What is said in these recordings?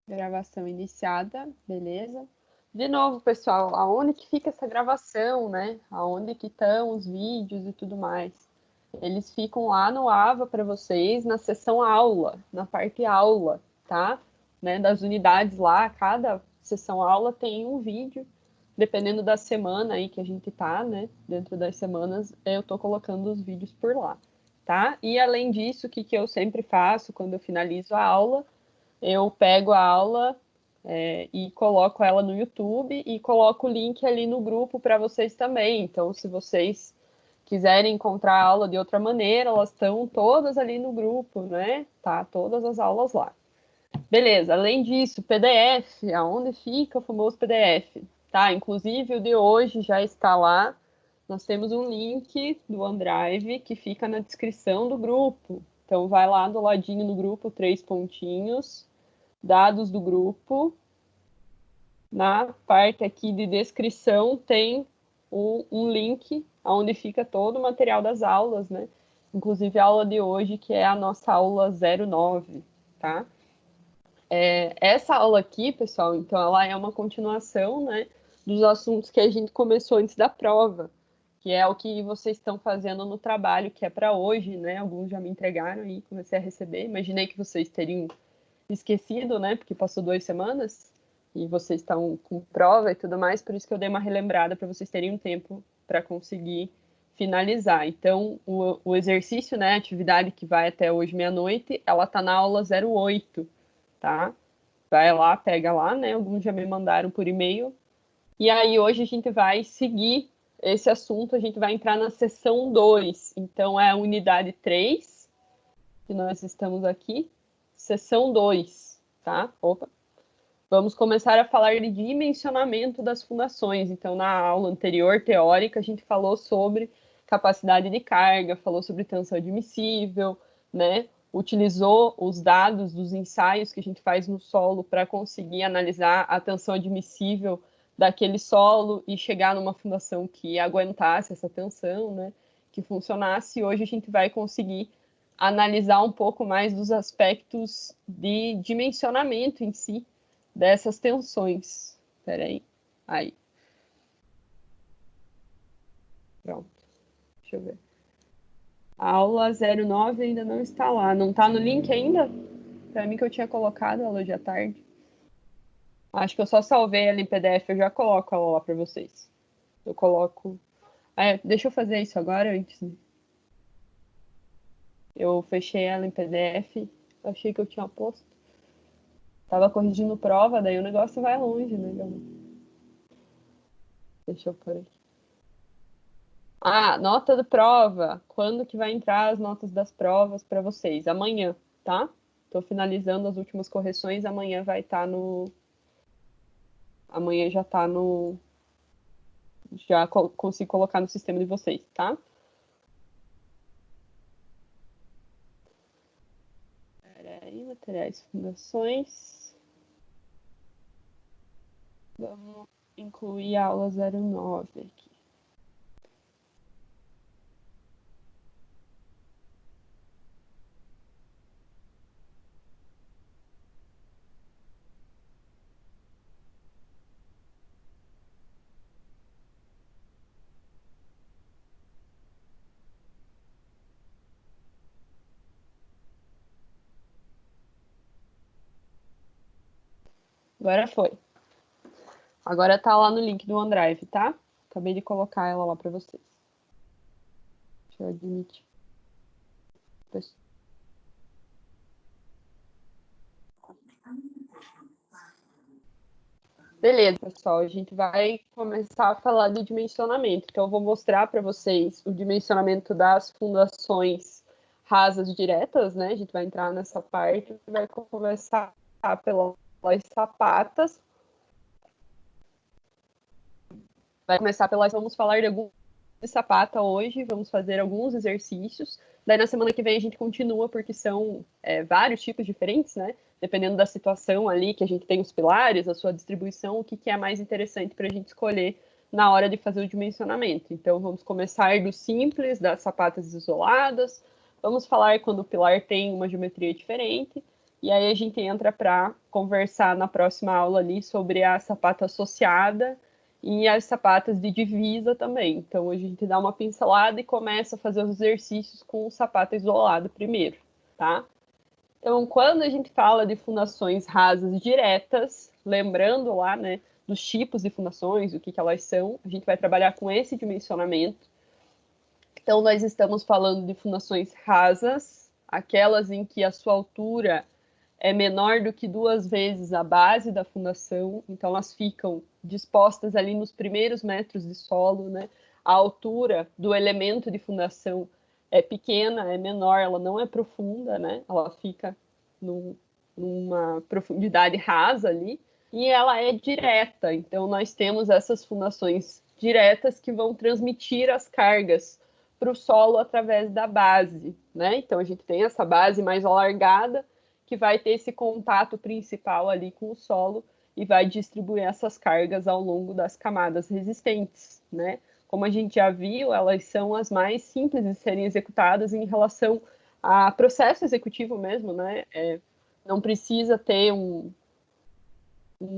Gravação iniciada, beleza? De novo, pessoal, aonde que fica essa gravação, né? Aonde que estão os vídeos e tudo mais? Eles ficam lá no AVA para vocês, na seção aula, na parte aula, tá? Né? Das unidades lá, cada seção aula tem um vídeo, dependendo da semana aí que a gente tá, né? Dentro das semanas, eu tô colocando os vídeos por lá, tá? E além disso, o que eu sempre faço quando eu finalizo a aula? Eu pego a aula e coloco ela no YouTube e coloco o link ali no grupo para vocês também. Então, se vocês quiserem encontrar a aula de outra maneira, elas estão todas ali no grupo, né? Tá, todas as aulas lá. Beleza, além disso, PDF, aonde fica o famoso PDF? Tá, inclusive o de hoje já está lá. Nós temos um link do OneDrive que fica na descrição do grupo. Então, vai lá do ladinho no grupo, 3 pontinhos, dados do grupo. Na parte aqui de descrição tem um link onde fica todo o material das aulas, né? Inclusive a aula de hoje, que é a nossa aula 09, tá? Essa aula aqui, pessoal, então ela é uma continuação, né, dos assuntos que a gente começou antes da prova, que é o que vocês estão fazendo no trabalho, que é para hoje, né? Alguns já me entregaram e comecei a receber. Imaginei que vocês teriam esquecido, né? Porque passou 2 semanas e vocês estão com prova e tudo mais, por isso que eu dei uma relembrada para vocês terem um tempo para conseguir finalizar. Então, o exercício, né, a atividade que vai até hoje meia-noite, ela está na aula 08, tá? Vai lá, pega lá, né? Alguns já me mandaram por e-mail. E aí, hoje a gente vai seguir esse assunto, a gente vai entrar na sessão 2. Então, é a unidade 3, que nós estamos aqui. Sessão 2, tá? Opa. Vamos começar a falar de dimensionamento das fundações. Então, na aula anterior, teórica, a gente falou sobre capacidade de carga, falou sobre tensão admissível, né? Utilizou os dados dos ensaios que a gente faz no solo para conseguir analisar a tensão admissível daquele solo e chegar numa fundação que aguentasse essa tensão, né? Que funcionasse. E hoje a gente vai conseguir analisar um pouco mais dos aspectos de dimensionamento em si, dessas tensões. Espera aí. Aí. Pronto. Deixa eu ver. A aula 09 ainda não está lá. Não está no link ainda? Para mim que eu tinha colocado ela hoje à tarde. Acho que eu só salvei ela em PDF, eu já coloco ela lá para vocês. Eu coloco... deixa eu fazer isso agora antes. Eu fechei ela em PDF, achei que eu tinha posto. Tava corrigindo prova, daí o negócio vai longe, né, galera? Deixa eu pôr aqui. Nota de prova. Quando que vai entrar as notas das provas para vocês? Amanhã, tá? Estou finalizando as últimas correções, amanhã vai estar no... Amanhã já está no... Já consigo colocar no sistema de vocês, tá? Peraí, materiais, fundações. Vamos incluir a aula 09 aqui. Agora foi. Agora tá lá no link do OneDrive, tá? Acabei de colocar ela lá para vocês. Deixa eu admitir. Beleza, pessoal, a gente vai começar a falar do dimensionamento. Então, eu vou mostrar para vocês o dimensionamento das fundações rasas diretas, né? A gente vai entrar nessa parte e vai começar pelas sapatas. Vamos falar de alguns de sapata hoje, vamos fazer alguns exercícios. Daí, na semana que vem, a gente continua, porque são vários tipos diferentes, né? Dependendo da situação ali, que a gente tem os pilares, a sua distribuição, o que é mais interessante para a gente escolher na hora de fazer o dimensionamento. Então, vamos começar do simples, das sapatas isoladas. Vamos falar quando o pilar tem uma geometria diferente. E aí a gente entra para conversar na próxima aula ali sobre a sapata associada e as sapatas de divisa também. Então, a gente dá uma pincelada e começa a fazer os exercícios com o sapato isolado primeiro, tá? Então, quando a gente fala de fundações rasas diretas, lembrando lá, né, dos tipos de fundações, o que elas são, a gente vai trabalhar com esse dimensionamento. Então, nós estamos falando de fundações rasas, aquelas em que a sua altura é menor do que 2 vezes a base da fundação, então elas ficam dispostas ali nos primeiros metros de solo, né? A altura do elemento de fundação é pequena, é menor, ela não é profunda, né? Ela fica numa profundidade rasa ali, e ela é direta, então nós temos essas fundações diretas que vão transmitir as cargas para o solo através da base, né? Então a gente tem essa base mais alargada, que vai ter esse contato principal ali com o solo e vai distribuir essas cargas ao longo das camadas resistentes, né? Como a gente já viu, elas são as mais simples de serem executadas em relação a processo executivo mesmo, né? Não precisa ter um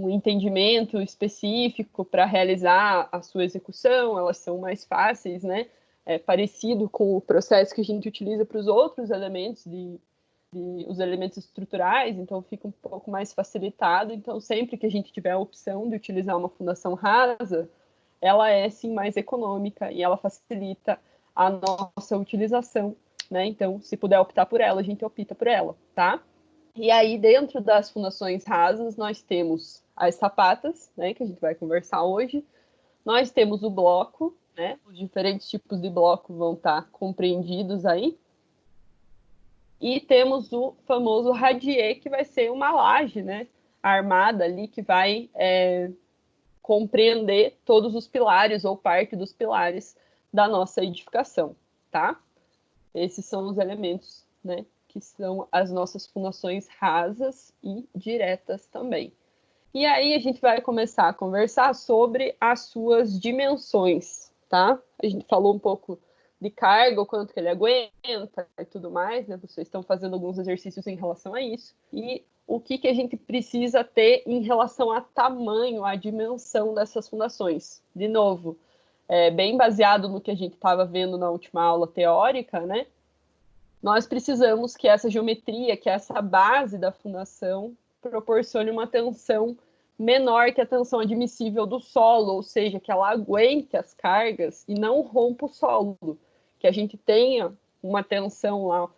entendimento específico para realizar a sua execução, elas são mais fáceis, né? Parecido com o processo que a gente utiliza para os outros elementos os elementos estruturais, então fica um pouco mais facilitado. Então, sempre que a gente tiver a opção de utilizar uma fundação rasa, ela é sim mais econômica e ela facilita a nossa utilização, né? Então, se puder optar por ela, a gente opta por ela, tá? E aí, dentro das fundações rasas, nós temos as sapatas, né, que a gente vai conversar hoje. Nós temos o bloco, né? Os diferentes tipos de bloco vão estar compreendidos aí. E temos o famoso radier, que vai ser uma laje, né, armada ali, que vai compreender todos os pilares ou parte dos pilares da nossa edificação, tá? Esses são os elementos, né, que são as nossas fundações rasas e diretas também. E aí a gente vai começar a conversar sobre as suas dimensões, tá? A gente falou um pouco de carga, o quanto que ele aguenta e tudo mais, né? Vocês estão fazendo alguns exercícios em relação a isso. E o que a gente precisa ter em relação a tamanho, a dimensão dessas fundações. De novo, bem baseado no que a gente estava vendo na última aula teórica, né? Nós precisamos que essa geometria, que essa base da fundação, proporcione uma tensão menor que a tensão admissível do solo, ou seja, que ela aguente as cargas e não rompa o solo, que a gente tenha uma tensão lá,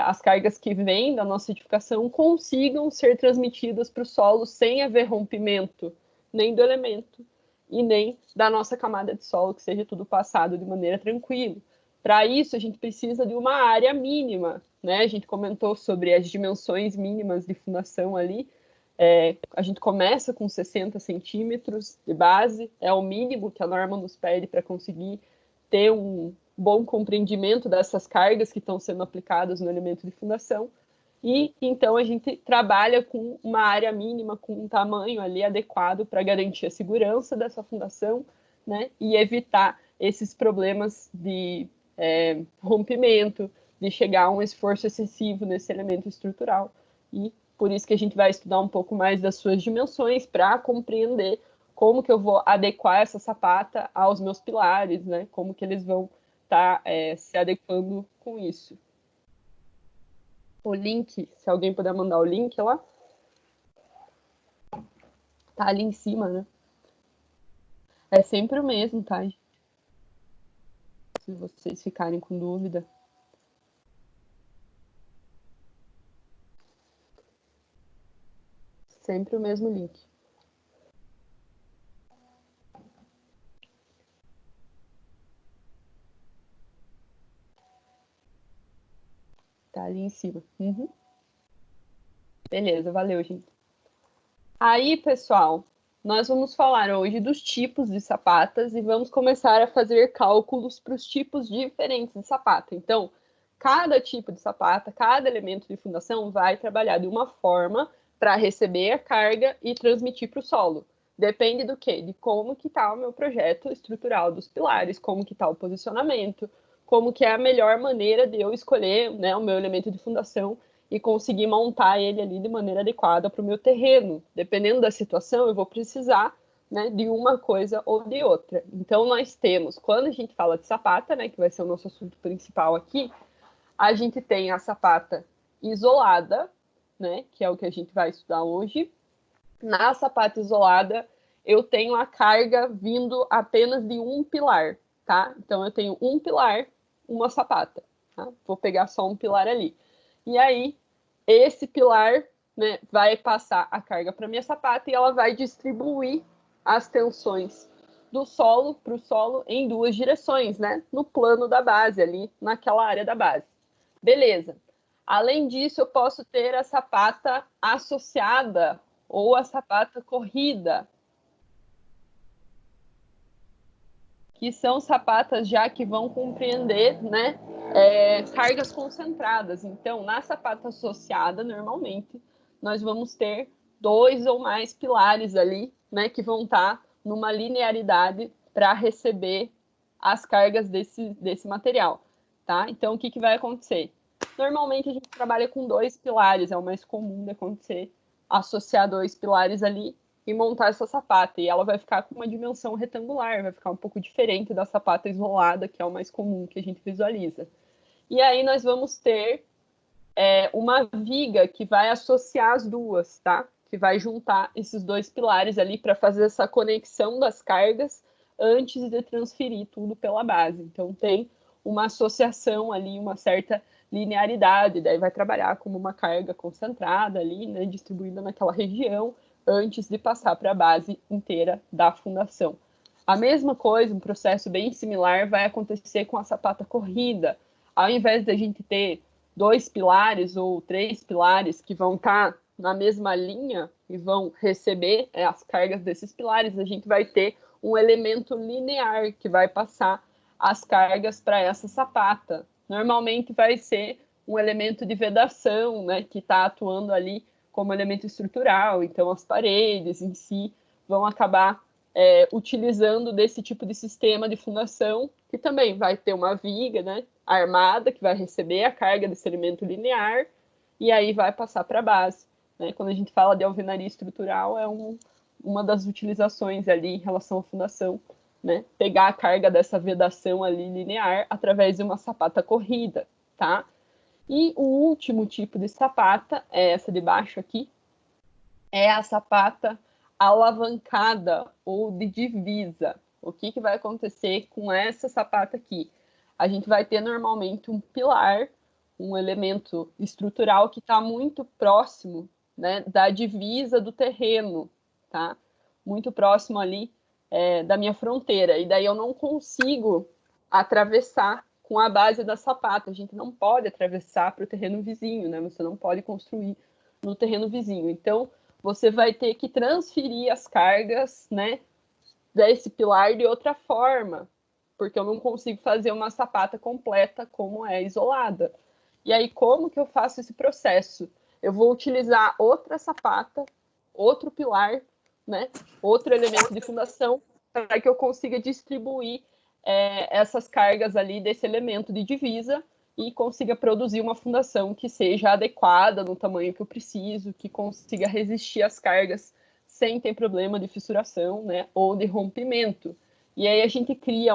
as cargas que vêm da nossa edificação consigam ser transmitidas para o solo sem haver rompimento, nem do elemento e nem da nossa camada de solo, que seja tudo passado de maneira tranquila. Para isso, a gente precisa de uma área mínima, né? A gente comentou sobre as dimensões mínimas de fundação ali. A gente começa com 60 centímetros de base, é o mínimo que a norma nos pede para conseguir ter um bom compreendimento dessas cargas que estão sendo aplicadas no elemento de fundação. E então a gente trabalha com uma área mínima, com um tamanho ali adequado para garantir a segurança dessa fundação, né? E evitar esses problemas de rompimento, de chegar a um esforço excessivo nesse elemento estrutural. E por isso que a gente vai estudar um pouco mais das suas dimensões para compreender como que eu vou adequar essa sapata aos meus pilares, né? Como que eles vão estar se adequando com isso. O link, se alguém puder mandar o link lá. Tá ali em cima, né? É sempre o mesmo, tá? Se vocês ficarem com dúvida. Sempre o mesmo link. Tá ali em cima. Uhum. Beleza, valeu, gente. Aí, pessoal, nós vamos falar hoje dos tipos de sapatas e vamos começar a fazer cálculos para os tipos diferentes de sapata. Então, cada tipo de sapata, cada elemento de fundação vai trabalhar de uma forma para receber a carga e transmitir para o solo. Depende do quê? De como que está o meu projeto estrutural dos pilares, como que está o posicionamento, como que é a melhor maneira de eu escolher, né, o meu elemento de fundação e conseguir montar ele ali de maneira adequada para o meu terreno. Dependendo da situação, eu vou precisar, né, de uma coisa ou de outra. Então, nós temos, quando a gente fala de sapata, né, que vai ser o nosso assunto principal aqui, a gente tem a sapata isolada, né, que é o que a gente vai estudar hoje. Na sapata isolada, eu tenho a carga vindo apenas de um pilar, tá? Então, eu tenho um pilar, uma sapata, tá? Vou pegar só um pilar ali. E aí, esse pilar, né, vai passar a carga para minha sapata e ela vai distribuir as tensões do solo para o solo em duas direções, né? No plano da base ali, naquela área da base. Beleza. Além disso, eu posso ter a sapata associada ou a sapata corrida, que são sapatas já que vão compreender, né, cargas concentradas. Então, na sapata associada, normalmente, nós vamos ter 2 ou mais pilares ali, né, que vão estar numa linearidade para receber as cargas desse material, tá? Então, o que vai acontecer? Normalmente, a gente trabalha com 2 pilares, é o mais comum de acontecer, associar 2 pilares ali e montar essa sapata. E ela vai ficar com uma dimensão retangular, vai ficar um pouco diferente da sapata isolada, que é o mais comum que a gente visualiza. E aí nós vamos ter uma viga que vai associar as duas, tá? Que vai juntar esses 2 pilares ali para fazer essa conexão das cargas antes de transferir tudo pela base. Então tem uma associação ali, uma certa linearidade, daí vai trabalhar como uma carga concentrada ali, né, distribuída naquela região, antes de passar para a base inteira da fundação. A mesma coisa, um processo bem similar, vai acontecer com a sapata corrida. Ao invés de a gente ter 2 pilares ou 3 pilares que vão estar na mesma linha e vão receber as cargas desses pilares, a gente vai ter um elemento linear que vai passar as cargas para essa sapata. Normalmente vai ser um elemento de vedação, né, que está atuando ali como elemento estrutural, então as paredes em si vão acabar utilizando desse tipo de sistema de fundação, que também vai ter uma viga, né, armada, que vai receber a carga desse elemento linear, e aí vai passar para a base. Né? Quando a gente fala de alvenaria estrutural, é uma das utilizações ali em relação à fundação, né? Pegar a carga dessa vedação ali linear através de uma sapata corrida, tá? E o último tipo de sapata, é essa de baixo aqui, é a sapata alavancada ou de divisa. O que vai acontecer com essa sapata aqui? A gente vai ter normalmente um pilar, um elemento estrutural que está muito próximo, né, da divisa do terreno, tá? Muito próximo ali da minha fronteira. E daí eu não consigo atravessar com a base da sapata. A gente não pode atravessar para o terreno vizinho, né? Você não pode construir no terreno vizinho. Então, você vai ter que transferir as cargas, né, desse pilar de outra forma, porque eu não consigo fazer uma sapata completa como é isolada. E aí, como que eu faço esse processo? Eu vou utilizar outra sapata, outro pilar, né, outro elemento de fundação, para que eu consiga distribuir essas cargas ali desse elemento de divisa e consiga produzir uma fundação que seja adequada no tamanho que eu preciso, que consiga resistir às cargas sem ter problema de fissuração, né, ou de rompimento. E aí a gente cria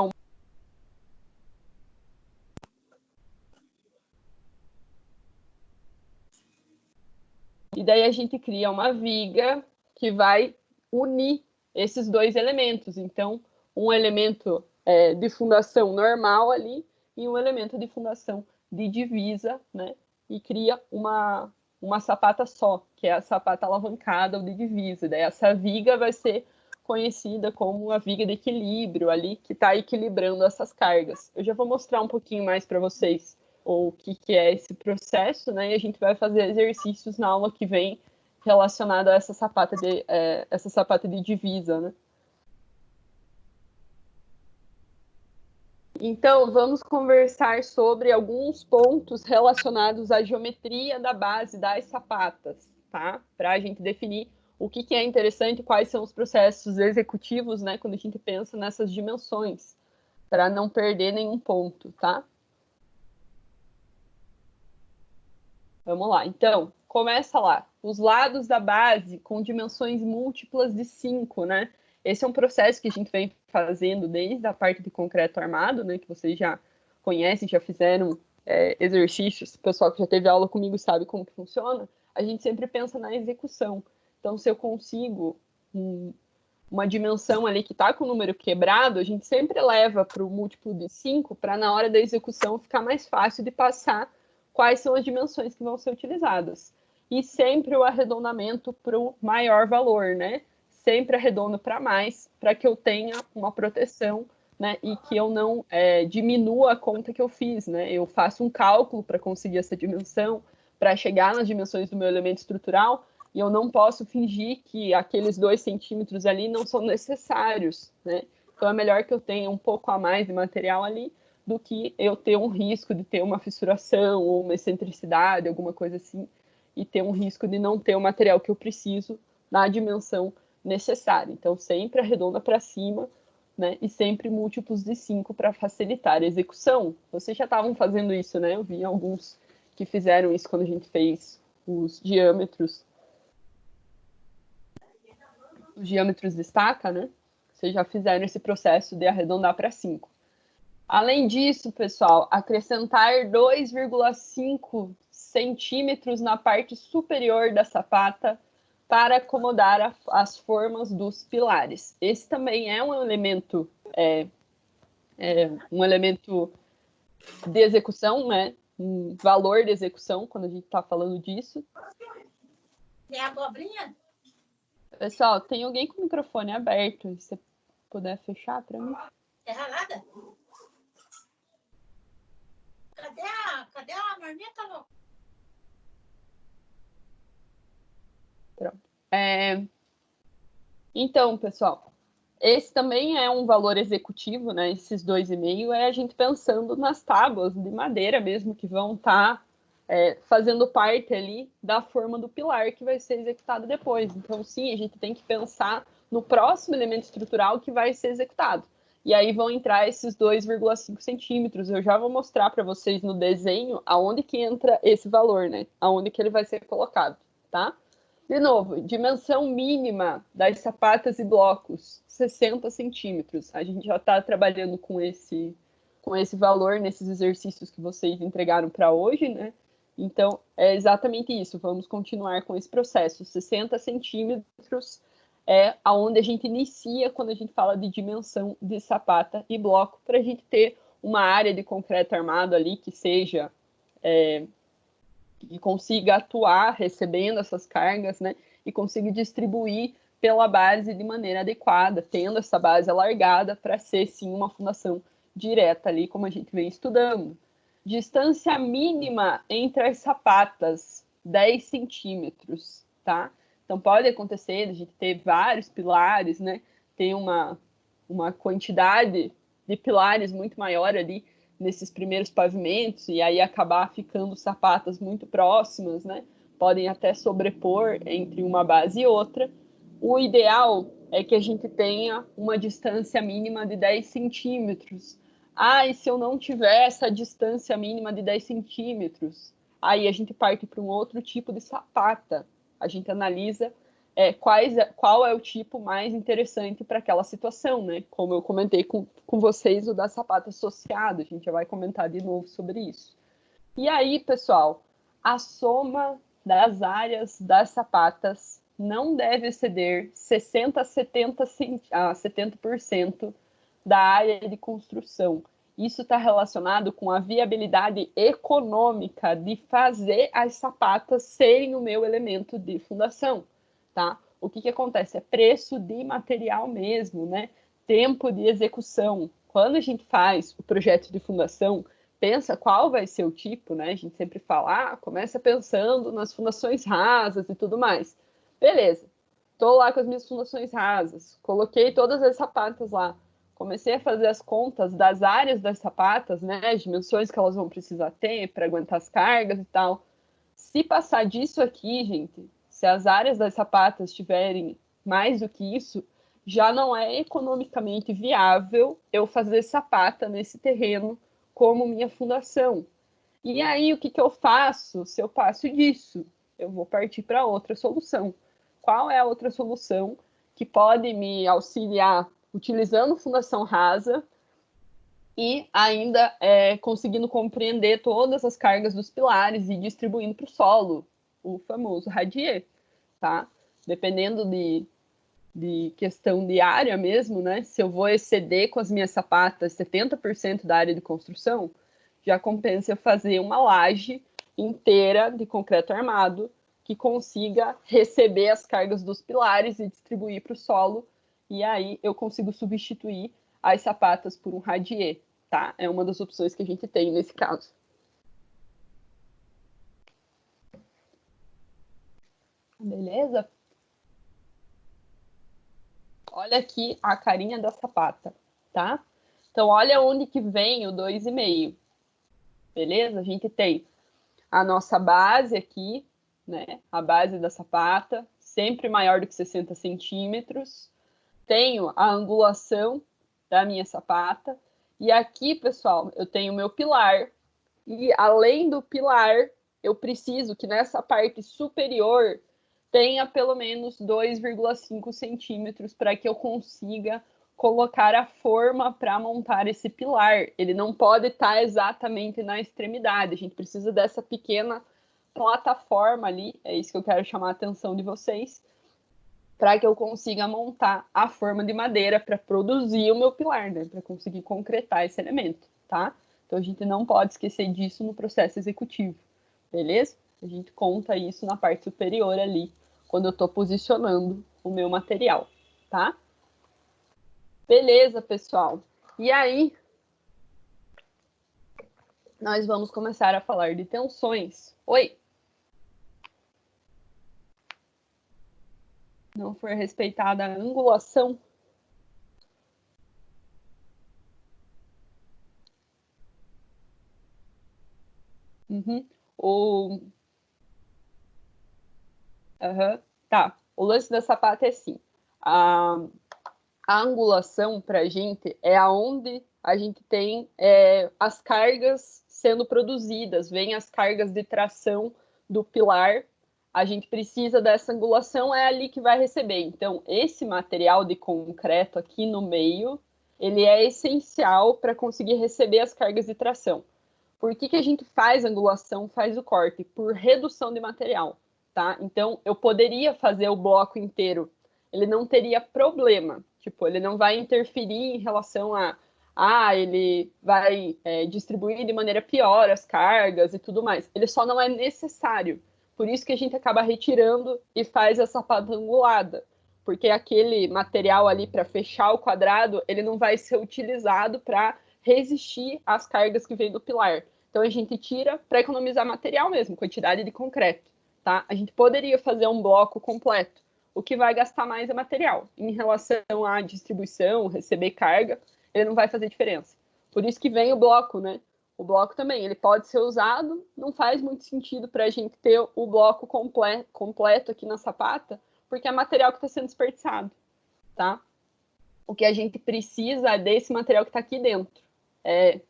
E daí a gente cria uma viga que vai unir esses 2 elementos. Então, um elemento de fundação normal ali e um elemento de fundação de divisa, né? E cria uma sapata só, que é a sapata alavancada ou de divisa. Daí essa viga vai ser conhecida como a viga de equilíbrio ali, que está equilibrando essas cargas. Eu já vou mostrar um pouquinho mais para vocês ou o que é esse processo, né? E a gente vai fazer exercícios na aula que vem relacionado a essa sapata de divisa, né? Então, vamos conversar sobre alguns pontos relacionados à geometria da base das sapatas, tá? Para a gente definir o que é interessante, quais são os processos executivos, né? Quando a gente pensa nessas dimensões, para não perder nenhum ponto, tá? Vamos lá. Então, começa lá. Os lados da base com dimensões múltiplas de 5, né? Esse é um processo que a gente vem fazendo desde a parte de concreto armado, né? Que vocês já conhecem, já fizeram exercícios. O pessoal que já teve aula comigo sabe como que funciona. A gente sempre pensa na execução. Então, se eu consigo uma dimensão ali que está com o número quebrado, a gente sempre leva para o múltiplo de 5 para na hora da execução ficar mais fácil de passar quais são as dimensões que vão ser utilizadas. E sempre o arredondamento para o maior valor, né? Sempre arredondo para mais, para que eu tenha uma proteção, né? E que eu não diminua a conta que eu fiz, né? Eu faço um cálculo para conseguir essa dimensão, para chegar nas dimensões do meu elemento estrutural, e eu não posso fingir que aqueles 2 centímetros ali não são necessários, né? Então é melhor que eu tenha um pouco a mais de material ali do que eu ter um risco de ter uma fissuração ou uma excentricidade, alguma coisa assim, e ter um risco de não ter o material que eu preciso na dimensão necessária. Então sempre arredonda para cima, né? E sempre múltiplos de 5 para facilitar a execução. Vocês já estavam fazendo isso, né? Eu vi alguns que fizeram isso quando a gente fez os diâmetros de estaca, né? Vocês já fizeram esse processo de arredondar para 5. Além disso, pessoal, acrescentar 2,5 centímetros na parte superior da sapata para acomodar as formas dos pilares. Esse também é um elemento de execução, né? Um valor de execução, quando a gente está falando disso. É abobrinha? Pessoal, tem alguém com o microfone aberto, se você puder fechar para mim. É ralada? Cadê a marmita, louco? Pronto. Então, pessoal, esse também é um valor executivo, né? Esses 2,5 é a gente pensando nas tábuas de madeira mesmo, que vão estar fazendo parte ali da forma do pilar que vai ser executado depois. Então, sim, a gente tem que pensar no próximo elemento estrutural que vai ser executado. E aí vão entrar esses 2,5 centímetros. Eu já vou mostrar para vocês no desenho aonde que entra esse valor, né? Aonde que ele vai ser colocado, tá? De novo, dimensão mínima das sapatas e blocos, 60 centímetros. A gente já está trabalhando com esse valor nesses exercícios que vocês entregaram para hoje, né? Então, é exatamente isso. Vamos continuar com esse processo. 60 centímetros é aonde a gente inicia quando a gente fala de dimensão de sapata e bloco, para a gente ter uma área de concreto armado ali que seja que consiga atuar recebendo essas cargas, né? E consiga distribuir pela base de maneira adequada, tendo essa base alargada para ser, sim, uma fundação direta ali, como a gente vem estudando. Distância mínima entre as sapatas, 10 centímetros, tá? Então, pode acontecer a gente ter vários pilares, né? Tem uma quantidade de pilares muito maior ali nesses primeiros pavimentos, e aí acabar ficando sapatas muito próximas, né? Podem até sobrepor entre uma base e outra. O ideal é que a gente tenha uma distância mínima de 10 centímetros. E se eu não tiver essa distância mínima de 10 centímetros, aí a gente parte para um outro tipo de sapata. A gente analisa qual é o tipo mais interessante para aquela situação, né? Como eu comentei com vocês, o da sapata associada, a gente já vai comentar de novo sobre isso. E aí, pessoal, a soma das áreas das sapatas não deve exceder 60 a 70% da área de construção. Isso está relacionado com a viabilidade econômica de fazer as sapatas serem o meu elemento de fundação. Tá? O que acontece? É preço de material mesmo, né? Tempo de execução. Quando a gente faz o projeto de fundação, pensa qual vai ser o tipo, né? A gente sempre fala, começa pensando nas fundações rasas e tudo mais. Beleza, estou lá com as minhas fundações rasas, coloquei todas as sapatas lá, comecei a fazer as contas das áreas das sapatas, né? As dimensões que elas vão precisar ter para aguentar as cargas e tal. Se passar disso aqui, gente, se as áreas das sapatas tiverem mais do que isso, já não é economicamente viável eu fazer sapata nesse terreno como minha fundação. E aí, o que eu faço? Se eu passo disso, eu vou partir para outra solução. Qual é a outra solução que pode me auxiliar utilizando fundação rasa e ainda conseguindo compreender todas as cargas dos pilares e distribuindo para o solo, o famoso radier, tá? Dependendo de questão de área mesmo, né? Se eu vou exceder com as minhas sapatas 70% da área de construção, já compensa eu fazer uma laje inteira de concreto armado que consiga receber as cargas dos pilares e distribuir para o solo, e aí eu consigo substituir as sapatas por um radier, tá? É uma das opções que a gente tem nesse caso. Beleza? Olha aqui a carinha da sapata, tá? Então, olha onde que vem o 2,5. Beleza? A gente tem a nossa base aqui, né? A base da sapata, sempre maior do que 60 centímetros. Tenho a angulação da minha sapata. E aqui, pessoal, eu tenho o meu pilar. E além do pilar, eu preciso que nessa parte superior tenha pelo menos 2,5 centímetros para que eu consiga colocar a forma para montar esse pilar. Ele não pode estar exatamente na extremidade. A gente precisa dessa pequena plataforma ali, é isso que eu quero chamar a atenção de vocês, para que eu consiga montar a forma de madeira para produzir o meu pilar, né? Para conseguir concretar esse elemento, tá? Então a gente não pode esquecer disso no processo executivo, beleza? A gente conta isso na parte superior ali, quando eu estou posicionando o meu material, tá? Beleza, pessoal. E aí, nós vamos começar a falar de tensões. Oi! Não foi respeitada a angulação. Uhum. O... Uhum. Tá. O lance da sapata é assim. A angulação para a gente é aonde a gente tem as cargas sendo produzidas, vem as cargas de tração do pilar, a gente precisa dessa angulação, é ali que vai receber. Então, esse material de concreto aqui no meio, ele é essencial para conseguir receber as cargas de tração. Por que a gente faz angulação, faz o corte? Por redução de material, tá? Então, eu poderia fazer o bloco inteiro, ele não teria problema, tipo, ele não vai interferir em relação ele vai distribuir de maneira pior as cargas e tudo mais. Ele só não é necessário. Por isso que a gente acaba retirando e faz essa sapata angulada, porque aquele material ali para fechar o quadrado, ele não vai ser utilizado para resistir às cargas que vem do pilar. Então a gente tira para economizar material mesmo, quantidade de concreto, tá? A gente poderia fazer um bloco completo. O que vai gastar mais é material. Em relação à distribuição, receber carga, ele não vai fazer diferença. Por isso que vem o bloco, né? O bloco também, ele pode ser usado, não faz muito sentido para a gente ter o bloco completo aqui na sapata, porque é material que está sendo desperdiçado, tá? O que a gente precisa é desse material que está aqui dentro. É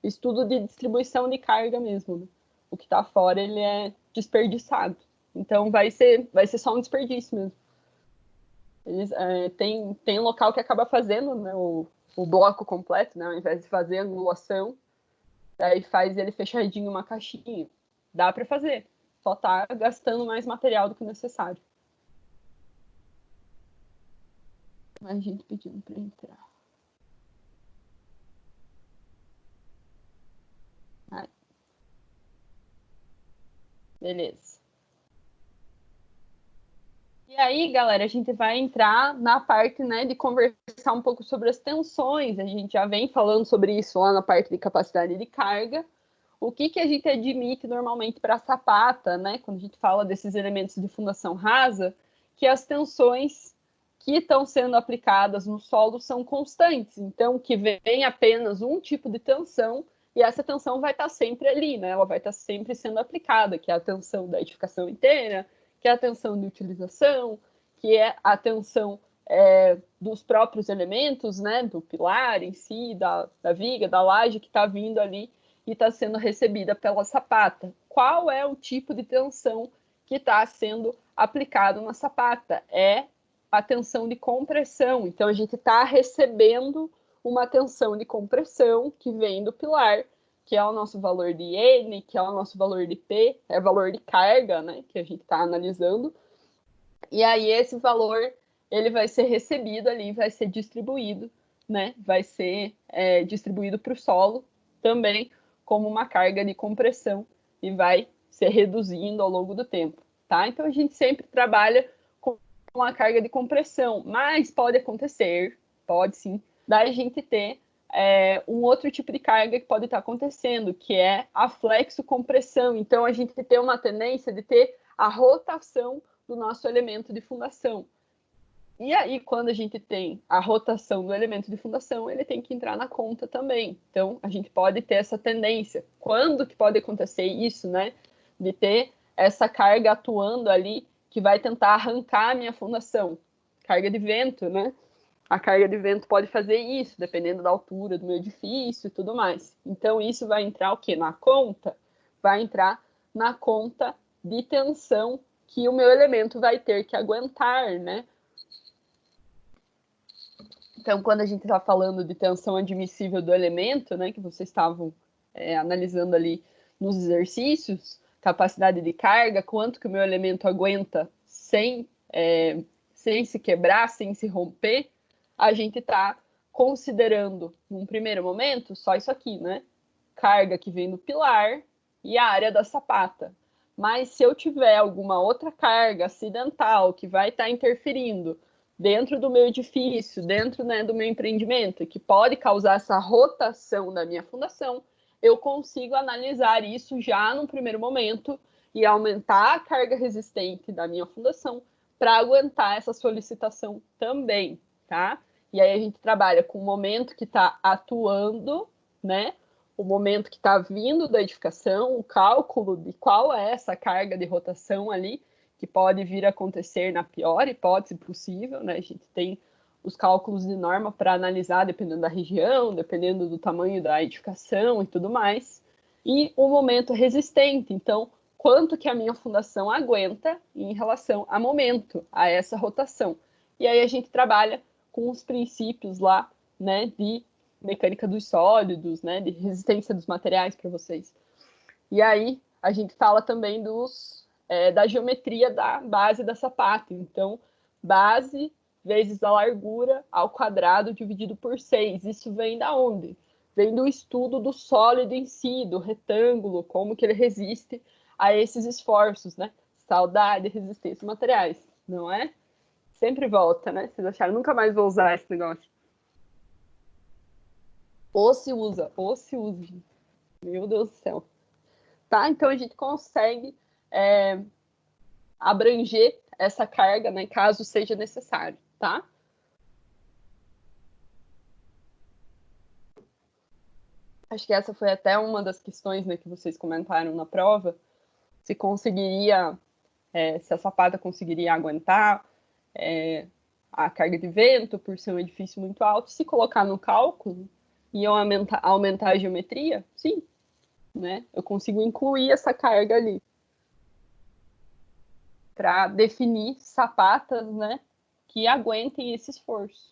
estudo de distribuição de carga mesmo. Né? O que está fora, ele é desperdiçado. Então, vai ser só um desperdício mesmo. Tem um local que acaba fazendo né, o bloco completo, né, ao invés de fazer a angulação, daí faz ele fechadinho uma caixinha. Dá para fazer, só está gastando mais material do que necessário. Mais gente pedindo para entrar. Aí. Beleza. E aí, galera, a gente vai entrar na parte, né, de conversar um pouco sobre as tensões. A gente já vem falando sobre isso lá na parte de capacidade de carga. O que a gente admite normalmente para a sapata, né, quando a gente fala desses elementos de fundação rasa, que as tensões que estão sendo aplicadas no solo são constantes. Então, que vem apenas um tipo de tensão e essa tensão vai estar sempre ali, né? Ela vai estar sempre sendo aplicada, que é a tensão da edificação inteira, que é a tensão de utilização, que é a tensão dos próprios elementos, né? Do pilar em si, da viga, da laje que está vindo ali e está sendo recebida pela sapata. Qual é o tipo de tensão que está sendo aplicado na sapata? É a tensão de compressão. Então, a gente está recebendo uma tensão de compressão que vem do pilar, que é o nosso valor de N, que é o nosso valor de P, é o valor de carga, né, que a gente está analisando. E aí, esse valor, ele vai ser recebido ali, vai ser distribuído, né, vai ser distribuído para o solo também como uma carga de compressão e vai ser reduzindo ao longo do tempo, tá? Então, a gente sempre trabalha com uma carga de compressão, mas pode acontecer, pode sim, da gente ter um outro tipo de carga que pode estar acontecendo, que é a flexo-compressão. Então, a gente tem uma tendência de ter a rotação do nosso elemento de fundação. E aí, quando a gente tem a rotação do elemento de fundação, ele tem que entrar na conta também. Então, a gente pode ter essa tendência. Quando que pode acontecer isso, né? De ter essa carga atuando ali que vai tentar arrancar a minha fundação. Carga de vento, né? A carga de vento pode fazer isso, dependendo da altura do meu edifício e tudo mais. Então, isso vai entrar o quê? Na conta? Vai entrar na conta de tensão que o meu elemento vai ter que aguentar, né? Então, quando a gente está falando de tensão admissível do elemento, né, que vocês estavam analisando ali nos exercícios, capacidade de carga, quanto que o meu elemento aguenta sem se quebrar, sem se romper, a gente está considerando, num primeiro momento, só isso aqui, né? Carga que vem do pilar e a área da sapata. Mas se eu tiver alguma outra carga acidental que vai estar interferindo dentro do meu edifício, dentro, né, do meu empreendimento, que pode causar essa rotação da minha fundação, eu consigo analisar isso já no primeiro momento e aumentar a carga resistente da minha fundação para aguentar essa solicitação também, tá? E aí a gente trabalha com o momento que está atuando, né? O momento que está vindo da edificação, o cálculo de qual é essa carga de rotação ali, que pode vir a acontecer na pior hipótese possível, né? A gente tem os cálculos de norma para analisar, dependendo da região, dependendo do tamanho da edificação e tudo mais. E o momento resistente, então, quanto que a minha fundação aguenta em relação a momento, a essa rotação. E aí a gente trabalha com os princípios lá, né, de mecânica dos sólidos, né, de resistência dos materiais para vocês. E aí a gente fala também da geometria da base da sapata. Então, base vezes a largura ao quadrado dividido por 6. Isso vem da onde? Vem do estudo do sólido em si, do retângulo, como que ele resiste a esses esforços, né? Saudade, resistência a materiais, não é? Sempre volta, né? Vocês acharam? Nunca mais vou usar esse negócio. Ou se usa. Meu Deus do céu. Tá? Então, a gente consegue abranger essa carga, né, caso seja necessário, tá? Acho que essa foi até uma das questões, né, que vocês comentaram na prova, se conseguiria, se a sapata conseguiria aguentar a carga de vento por ser um edifício muito alto. Se colocar no cálculo e eu aumentar a geometria, sim, né? Eu consigo incluir essa carga ali para definir sapatas, né, que aguentem esse esforço.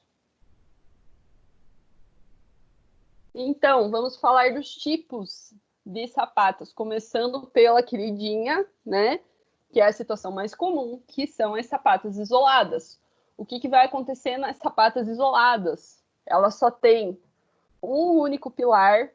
Então, vamos falar dos tipos de sapatas, começando pela queridinha, né, que é a situação mais comum, que são as sapatas isoladas. O que vai acontecer nas sapatas isoladas? Elas só têm um único pilar,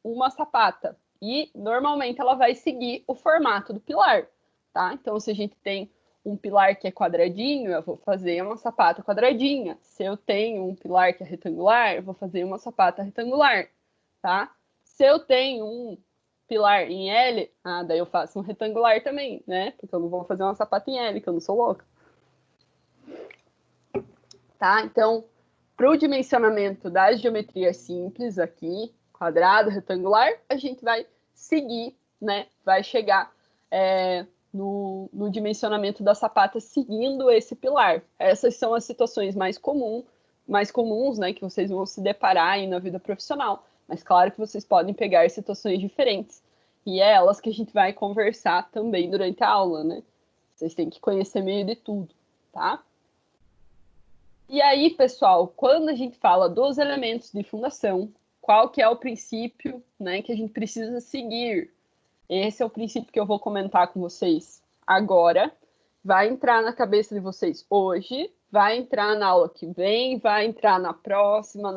uma sapata. E, normalmente, ela vai seguir o formato do pilar, tá? Então, se a gente tem um pilar que é quadradinho, eu vou fazer uma sapata quadradinha. Se eu tenho um pilar que é retangular, eu vou fazer uma sapata retangular, tá? Se eu tenho um pilar em L, daí eu faço um retangular também, né? Porque eu não vou fazer uma sapata em L, que eu não sou louca. Tá? Então, para o dimensionamento das geometrias simples aqui, quadrado, retangular, a gente vai seguir, né? Vai chegar no dimensionamento da sapata seguindo esse pilar. Essas são as situações mais comuns, né, que vocês vão se deparar aí na vida profissional. Mas claro que vocês podem pegar situações diferentes. E é elas que a gente vai conversar também durante a aula, né? Vocês têm que conhecer meio de tudo, tá? E aí, pessoal, quando a gente fala dos elementos de fundação, qual que é o princípio, né, que a gente precisa seguir? Esse é o princípio que eu vou comentar com vocês agora. Vai entrar na cabeça de vocês hoje, vai entrar na aula que vem, vai entrar na próxima,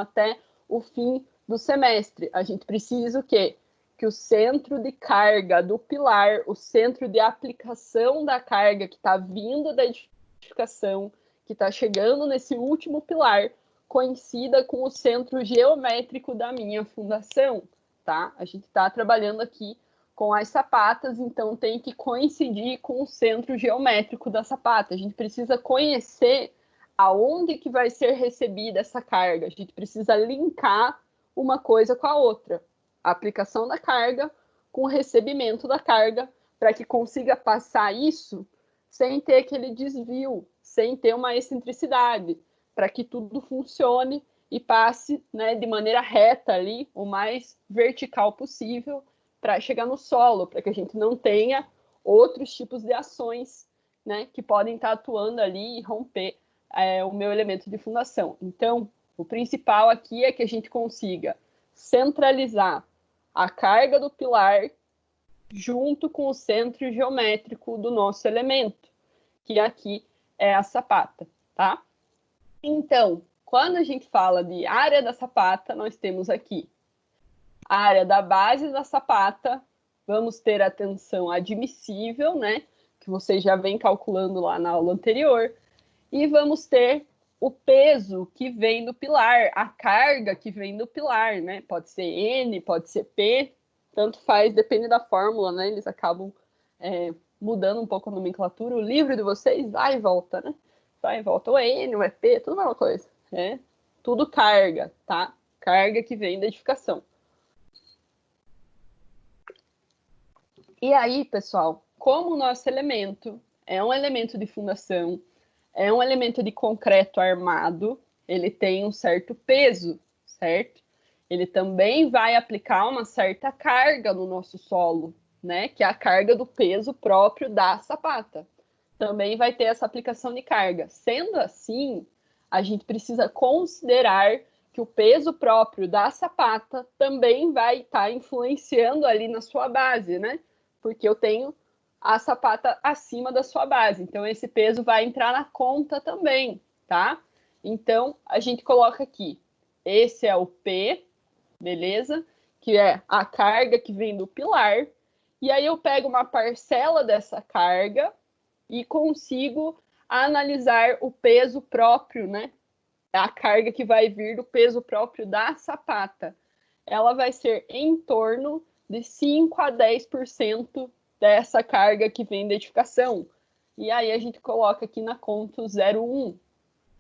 até o fim do semestre. A gente precisa o quê? Que o centro de carga do pilar, o centro de aplicação da carga que está vindo da edificação, que está chegando nesse último pilar, coincida com o centro geométrico da minha fundação, tá? A gente está trabalhando aqui com as sapatas, então tem que coincidir com o centro geométrico da sapata. A gente precisa conhecer aonde que vai ser recebida essa carga. A gente precisa linkar uma coisa com a outra. A aplicação da carga com o recebimento da carga, para que consiga passar isso sem ter aquele desvio, sem ter uma excentricidade, para que tudo funcione e passe, né, de maneira reta ali, o mais vertical possível, para chegar no solo, para que a gente não tenha outros tipos de ações, né, que podem estar atuando ali e romper o meu elemento de fundação. Então, o principal aqui é que a gente consiga centralizar a carga do pilar junto com o centro geométrico do nosso elemento, que aqui é a sapata, tá? Então, quando a gente fala de área da sapata, nós temos aqui a área da base da sapata, vamos ter a tensão admissível, né? Que vocês já vêm calculando lá na aula anterior, e vamos ter o peso que vem do pilar, a carga que vem do pilar, né? Pode ser N, pode ser P, tanto faz, depende da fórmula, né? Eles acabam mudando um pouco a nomenclatura. O livro de vocês vai e volta, né? Vai e volta. O N, o EP, tudo a mesma coisa. Tudo carga, tá? Carga que vem da edificação. E aí, pessoal, como o nosso elemento é um elemento de fundação, é um elemento de concreto armado, ele tem um certo peso, certo? Ele também vai aplicar uma certa carga no nosso solo, né? Que é a carga do peso próprio da sapata. Também vai ter essa aplicação de carga. Sendo assim, a gente precisa considerar que o peso próprio da sapata também vai estar influenciando ali na sua base, né? Porque eu tenho a sapata acima da sua base. Então, esse peso vai entrar na conta também, tá? Então, a gente coloca aqui, esse é o P, beleza? Que é a carga que vem do pilar. E aí eu pego uma parcela dessa carga e consigo analisar o peso próprio, né? A carga que vai vir do peso próprio da sapata. Ela vai ser em torno de 5 a 10% dessa carga que vem da edificação. E aí a gente coloca aqui na conta o 0,1.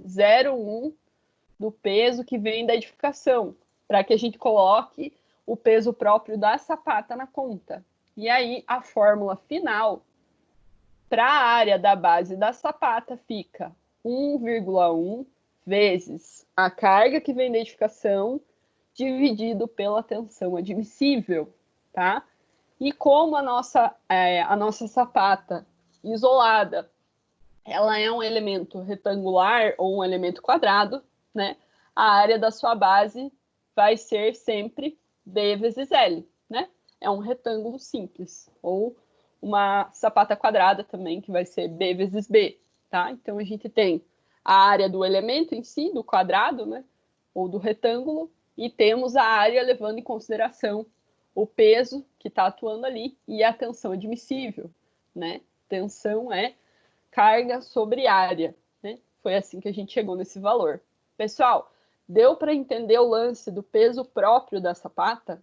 0,1 do peso que vem da edificação, para que a gente coloque o peso próprio da sapata na conta. E aí a fórmula final para a área da base da sapata fica 1,1 vezes a carga que vem da edificação dividido pela tensão admissível, tá? E como a nossa sapata isolada, ela é um elemento retangular ou um elemento quadrado, né? A área da sua base vai ser sempre B vezes L, né? É um retângulo simples, ou uma sapata quadrada também, que vai ser B vezes B, tá? Então, a gente tem a área do elemento em si, do quadrado, né? Ou do retângulo, e temos a área levando em consideração o peso que está atuando ali e a tensão admissível, né? Tensão é carga sobre área, né? Foi assim que a gente chegou nesse valor. Pessoal, deu para entender o lance do peso próprio da sapata?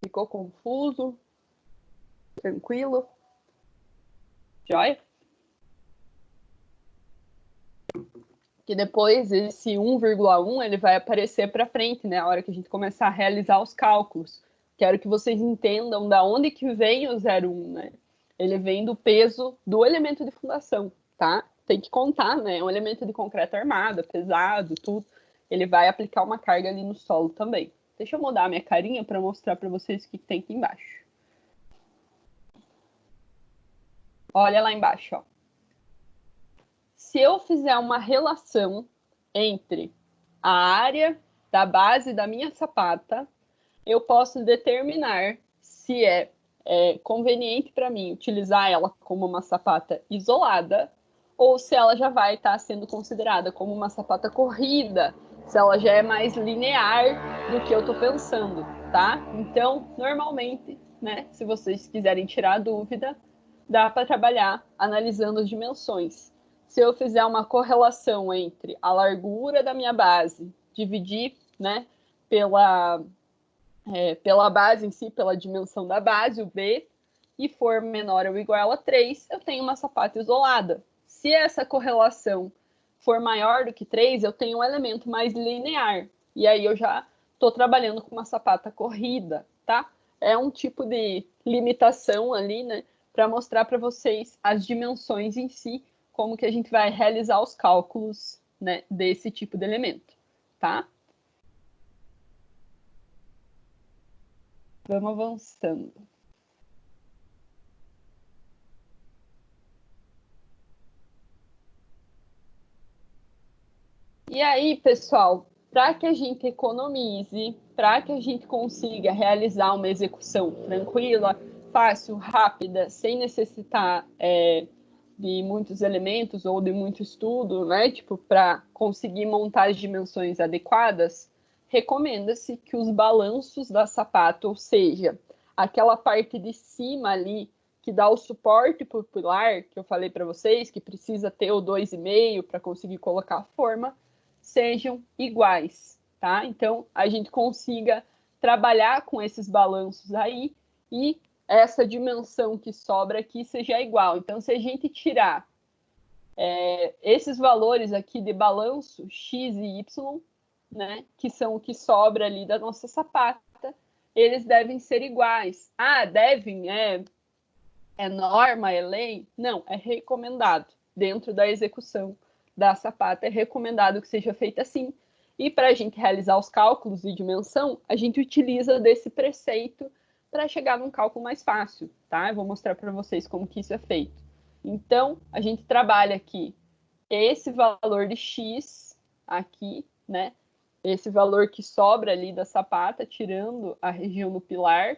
Ficou confuso? Tranquilo? Joia? Que depois esse 1,1 ele vai aparecer para frente, né? A hora que a gente começar a realizar os cálculos. Quero que vocês entendam da onde que vem o 0,1, né? ele vem do peso do elemento de fundação, tá? Tem que contar, né? É um elemento de concreto armado, pesado, tudo. Ele vai aplicar uma carga ali no solo também. Deixa eu mudar a minha carinha para mostrar para vocês o que tem aqui embaixo. Olha lá embaixo, ó. Se eu fizer uma relação entre a área da base da minha sapata, eu posso determinar se é conveniente para mim utilizar ela como uma sapata isolada ou se ela já vai estar sendo considerada como uma sapata corrida, se ela já é mais linear do que eu estou pensando, tá? Então, normalmente, né, se vocês quiserem tirar a dúvida, dá para trabalhar analisando as dimensões. Se eu fizer uma correlação entre a largura da minha base, dividir, né, pela base em si, pela dimensão da base, o B, e for menor ou igual a 3, eu tenho uma sapata isolada. Se essa correlação for maior do que 3, eu tenho um elemento mais linear. E aí eu já estou trabalhando com uma sapata corrida, tá? É um tipo de limitação ali, né? Para mostrar para vocês as dimensões em si, como que a gente vai realizar os cálculos, né, desse tipo de elemento, tá? Vamos avançando. E aí, pessoal, para que a gente economize, para que a gente consiga realizar uma execução tranquila, fácil, rápida, sem necessitar de muitos elementos ou de muito estudo, né? Tipo, para conseguir montar as dimensões adequadas, recomenda-se que os balanços da sapata, ou seja, aquela parte de cima ali que dá o suporte para o pilar, que eu falei para vocês, que precisa ter o 2,5 para conseguir colocar a forma, sejam iguais, tá? Então, a gente consiga trabalhar com esses balanços aí e essa dimensão que sobra aqui seja igual. Então, se a gente tirar esses valores aqui de balanço, X e Y, né, que são o que sobra ali da nossa sapata, eles devem ser iguais. Ah, devem, é norma, é lei? Não, é recomendado. Dentro da execução da sapata, é recomendado que seja feita assim. E para a gente realizar os cálculos de dimensão, a gente utiliza desse preceito para chegar num cálculo mais fácil, tá? Eu vou mostrar para vocês como que isso é feito. Então, a gente trabalha aqui esse valor de X aqui, né? Esse valor que sobra ali da sapata, tirando a região do pilar,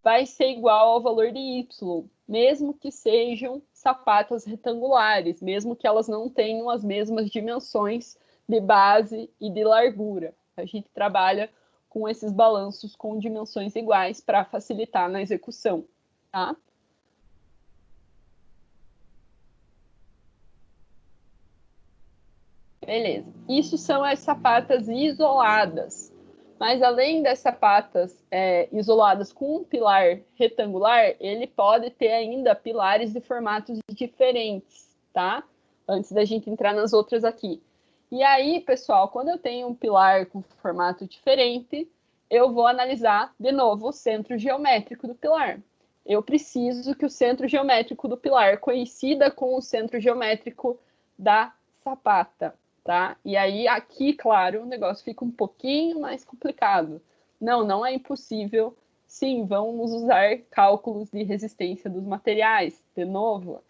vai ser igual ao valor de Y, mesmo que sejam sapatas retangulares, mesmo que elas não tenham as mesmas dimensões de base e de largura. A gente trabalha com esses balanços com dimensões iguais para facilitar na execução, tá? Beleza. Isso são as sapatas isoladas. Mas além das sapatas isoladas com um pilar retangular, ele pode ter ainda pilares de formatos diferentes, tá? Antes da gente entrar nas outras aqui. E aí, pessoal, quando eu tenho um pilar com formato diferente, eu vou analisar de novo o centro geométrico do pilar. Eu preciso que o centro geométrico do pilar coincida com o centro geométrico da sapata, tá? E aí, aqui, claro, o negócio fica um pouquinho mais complicado. Não, não é impossível. Sim, vamos usar cálculos de resistência dos materiais. De novo,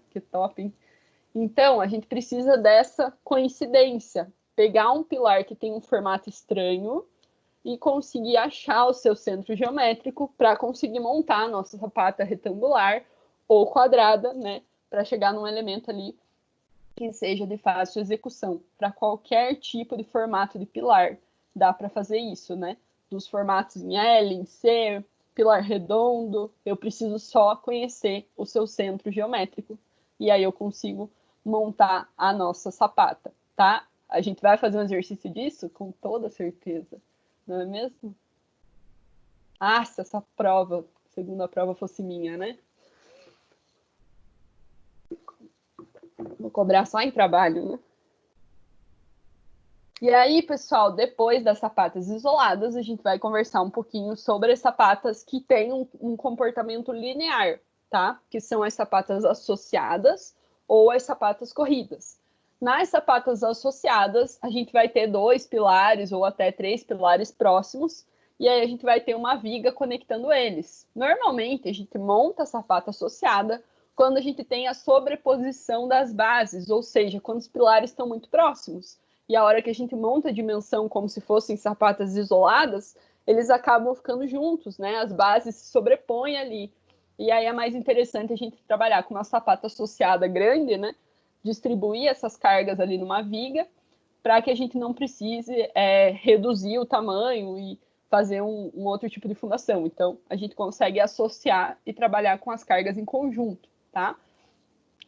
que top, hein? Então, a gente precisa dessa coincidência. Pegar um pilar que tem um formato estranho e conseguir achar o seu centro geométrico para conseguir montar a nossa sapata retangular ou quadrada, né? Para chegar num elemento ali que seja de fácil execução. Para qualquer tipo de formato de pilar, dá para fazer isso, né? Dos formatos em L, em C, pilar redondo, eu preciso só conhecer o seu centro geométrico. E aí eu consigo montar a nossa sapata, tá? A gente vai fazer um exercício disso? Com toda certeza. Não é mesmo? Ah, se essa prova, segunda prova fosse minha, né? Vou cobrar só em trabalho, né? E aí, pessoal, depois das sapatas isoladas, a gente vai conversar um pouquinho sobre as sapatas que têm um comportamento linear. tá? Que são as sapatas associadas ou as sapatas corridas. Nas sapatas associadas, a gente vai ter 2 pilares ou até 3 pilares próximos, e aí a gente vai ter uma viga conectando eles. Normalmente, a gente monta a sapata associada quando a gente tem a sobreposição das bases, ou seja, quando os pilares estão muito próximos. E a hora que a gente monta a dimensão como se fossem sapatas isoladas, eles acabam ficando juntos, né? As bases se sobrepõem ali. E aí é mais interessante a gente trabalhar com uma sapata associada grande, né? Distribuir essas cargas ali numa viga, para que a gente não precise reduzir o tamanho e fazer um outro tipo de fundação. Então, a gente consegue associar e trabalhar com as cargas em conjunto, tá?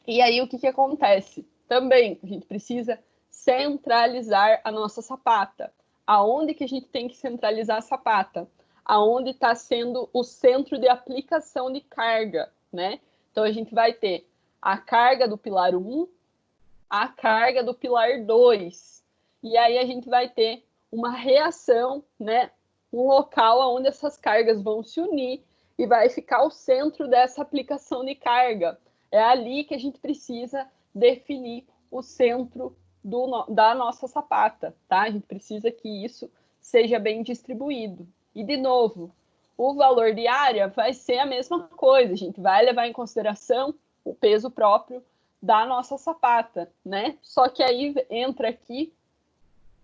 E aí, o que acontece? Também, a gente precisa centralizar a nossa sapata. Aonde que a gente tem que centralizar a sapata? Aonde está sendo o centro de aplicação de carga, né? Então, a gente vai ter a carga do pilar 1, a carga do pilar 2. E aí a gente vai ter uma reação, né? Um local onde essas cargas vão se unir e vai ficar o centro dessa aplicação de carga. É ali que a gente precisa definir o centro da nossa sapata, tá? A gente precisa que isso seja bem distribuído. E, de novo, o valor de área vai ser a mesma coisa. A gente vai levar em consideração o peso próprio da nossa sapata, né? Só que aí entra aqui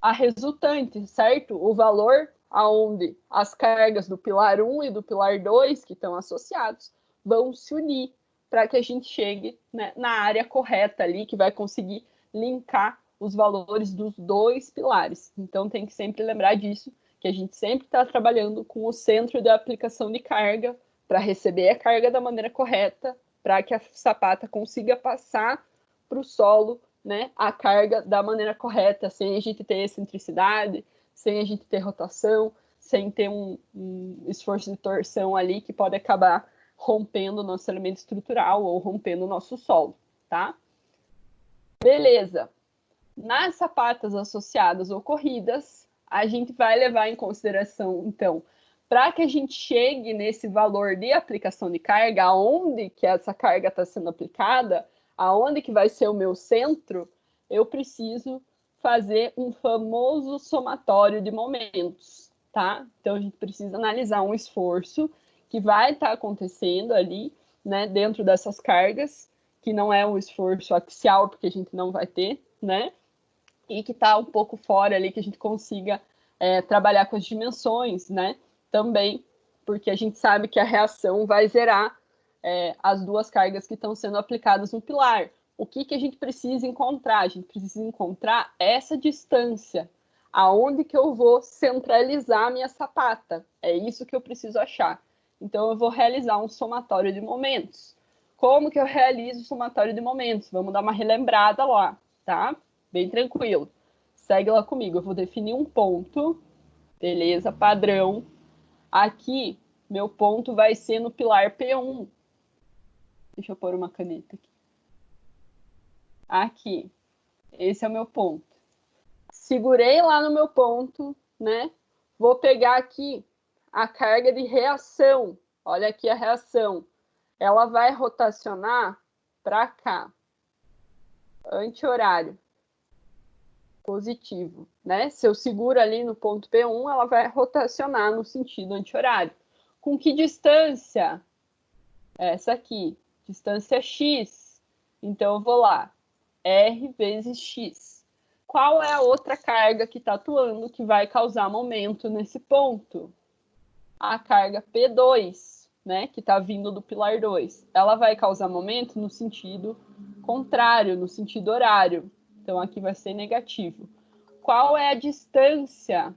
a resultante, certo? O valor aonde as cargas do pilar 1 e do pilar 2, que estão associados, vão se unir para que a gente chegue, né, na área correta ali, que vai conseguir linkar os valores dos 2 pilares. Então, tem que sempre lembrar disso, que a gente sempre está trabalhando com o centro de aplicação de carga para receber a carga da maneira correta, para que a sapata consiga passar para o solo, né, a carga da maneira correta, sem a gente ter excentricidade, sem a gente ter rotação, sem ter um esforço de torção ali que pode acabar rompendo o nosso elemento estrutural ou rompendo o nosso solo, tá? Beleza. Nas sapatas associadas ou corridas, a gente vai levar em consideração, então, para que a gente chegue nesse valor de aplicação de carga, aonde que essa carga está sendo aplicada, aonde que vai ser o meu centro, eu preciso fazer um famoso somatório de momentos, tá? Então, a gente precisa analisar um esforço que vai estar acontecendo ali, né, dentro dessas cargas, que não é um esforço axial, porque a gente não vai ter, né? E que está um pouco fora ali, que a gente consiga trabalhar com as dimensões, né? Também, porque a gente sabe que a reação vai zerar as 2 cargas que estão sendo aplicadas no pilar. O que a gente precisa encontrar? A gente precisa encontrar essa distância, aonde que eu vou centralizar a minha sapata. É isso que eu preciso achar. Então, eu vou realizar um somatório de momentos. Como que eu realizo o somatório de momentos? Vamos dar uma relembrada lá, tá? Bem tranquilo. Segue lá comigo. Eu vou definir um ponto. Beleza, padrão. Aqui, meu ponto vai ser no pilar P1. Deixa eu pôr uma caneta aqui. Aqui. Esse é o meu ponto. Segurei lá no meu ponto, né? Vou pegar aqui a carga de reação. Olha aqui a reação. Ela vai rotacionar para cá. Anti-horário. Positivo, né? Se eu seguro ali no ponto P1, ela vai rotacionar no sentido anti-horário. Com que distância? Essa aqui, distância x. Então, eu vou lá, R vezes x. Qual é a outra carga que está atuando que vai causar momento nesse ponto? A carga P2, né? Que está vindo do pilar 2. Ela vai causar momento no sentido contrário, no sentido horário. Então, aqui vai ser negativo. Qual é a distância?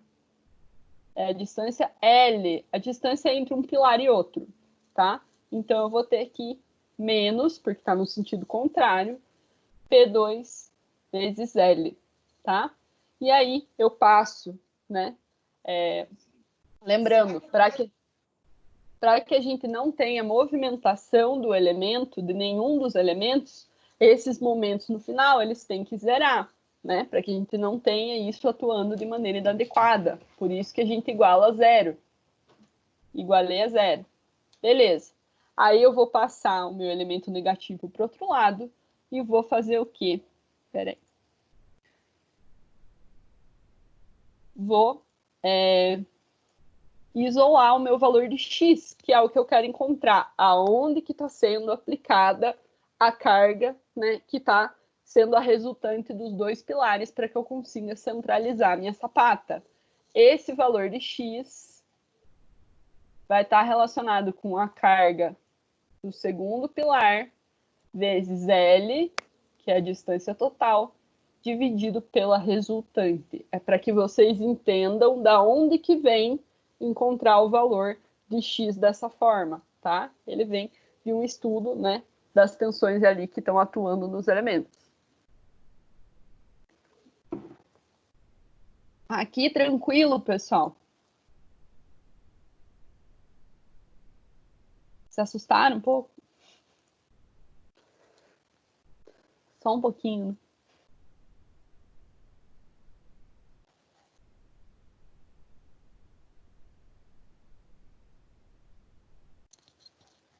É a distância L, a distância entre um pilar e outro, tá? Então, eu vou ter aqui menos, porque está no sentido contrário, P2 vezes L, tá? E aí, eu passo, né? Lembrando, para que a gente não tenha movimentação do elemento, de nenhum dos elementos, esses momentos no final, eles têm que zerar, né? Para que a gente não tenha isso atuando de maneira inadequada. Por isso que a gente iguala a zero. Igualei a zero. Beleza. Aí eu vou passar o meu elemento negativo para o outro lado e vou fazer o quê? Espera aí. Vou isolar o meu valor de x, que é o que eu quero encontrar, aonde que está sendo aplicada a carga, né, que está sendo a resultante dos dois pilares para que eu consiga centralizar a minha sapata. Esse valor de x vai estar relacionado com a carga do segundo pilar vezes L, que é a distância total, dividido pela resultante. É para que vocês entendam da onde que vem encontrar o valor de x dessa forma, tá? Ele vem de um estudo, né, das tensões ali que estão atuando nos elementos. Aqui tranquilo, pessoal. Se assustaram um pouco? Só um pouquinho.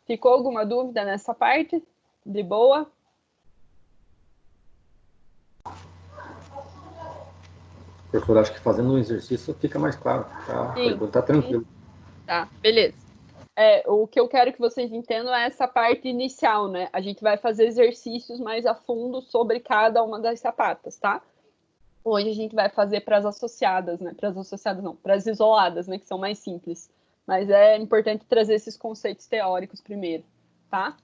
Ficou alguma dúvida nessa parte? De boa? Professor, acho que fazendo um exercício fica mais claro. Tá? Tá tranquilo. Tá, beleza. O que eu quero que vocês entendam é essa parte inicial, né? A gente vai fazer exercícios mais a fundo sobre cada uma das sapatas, tá? Hoje a gente vai fazer para as associadas, né? Para as associadas não, para as isoladas, né? Que são mais simples. Mas é importante trazer esses conceitos teóricos primeiro, tá?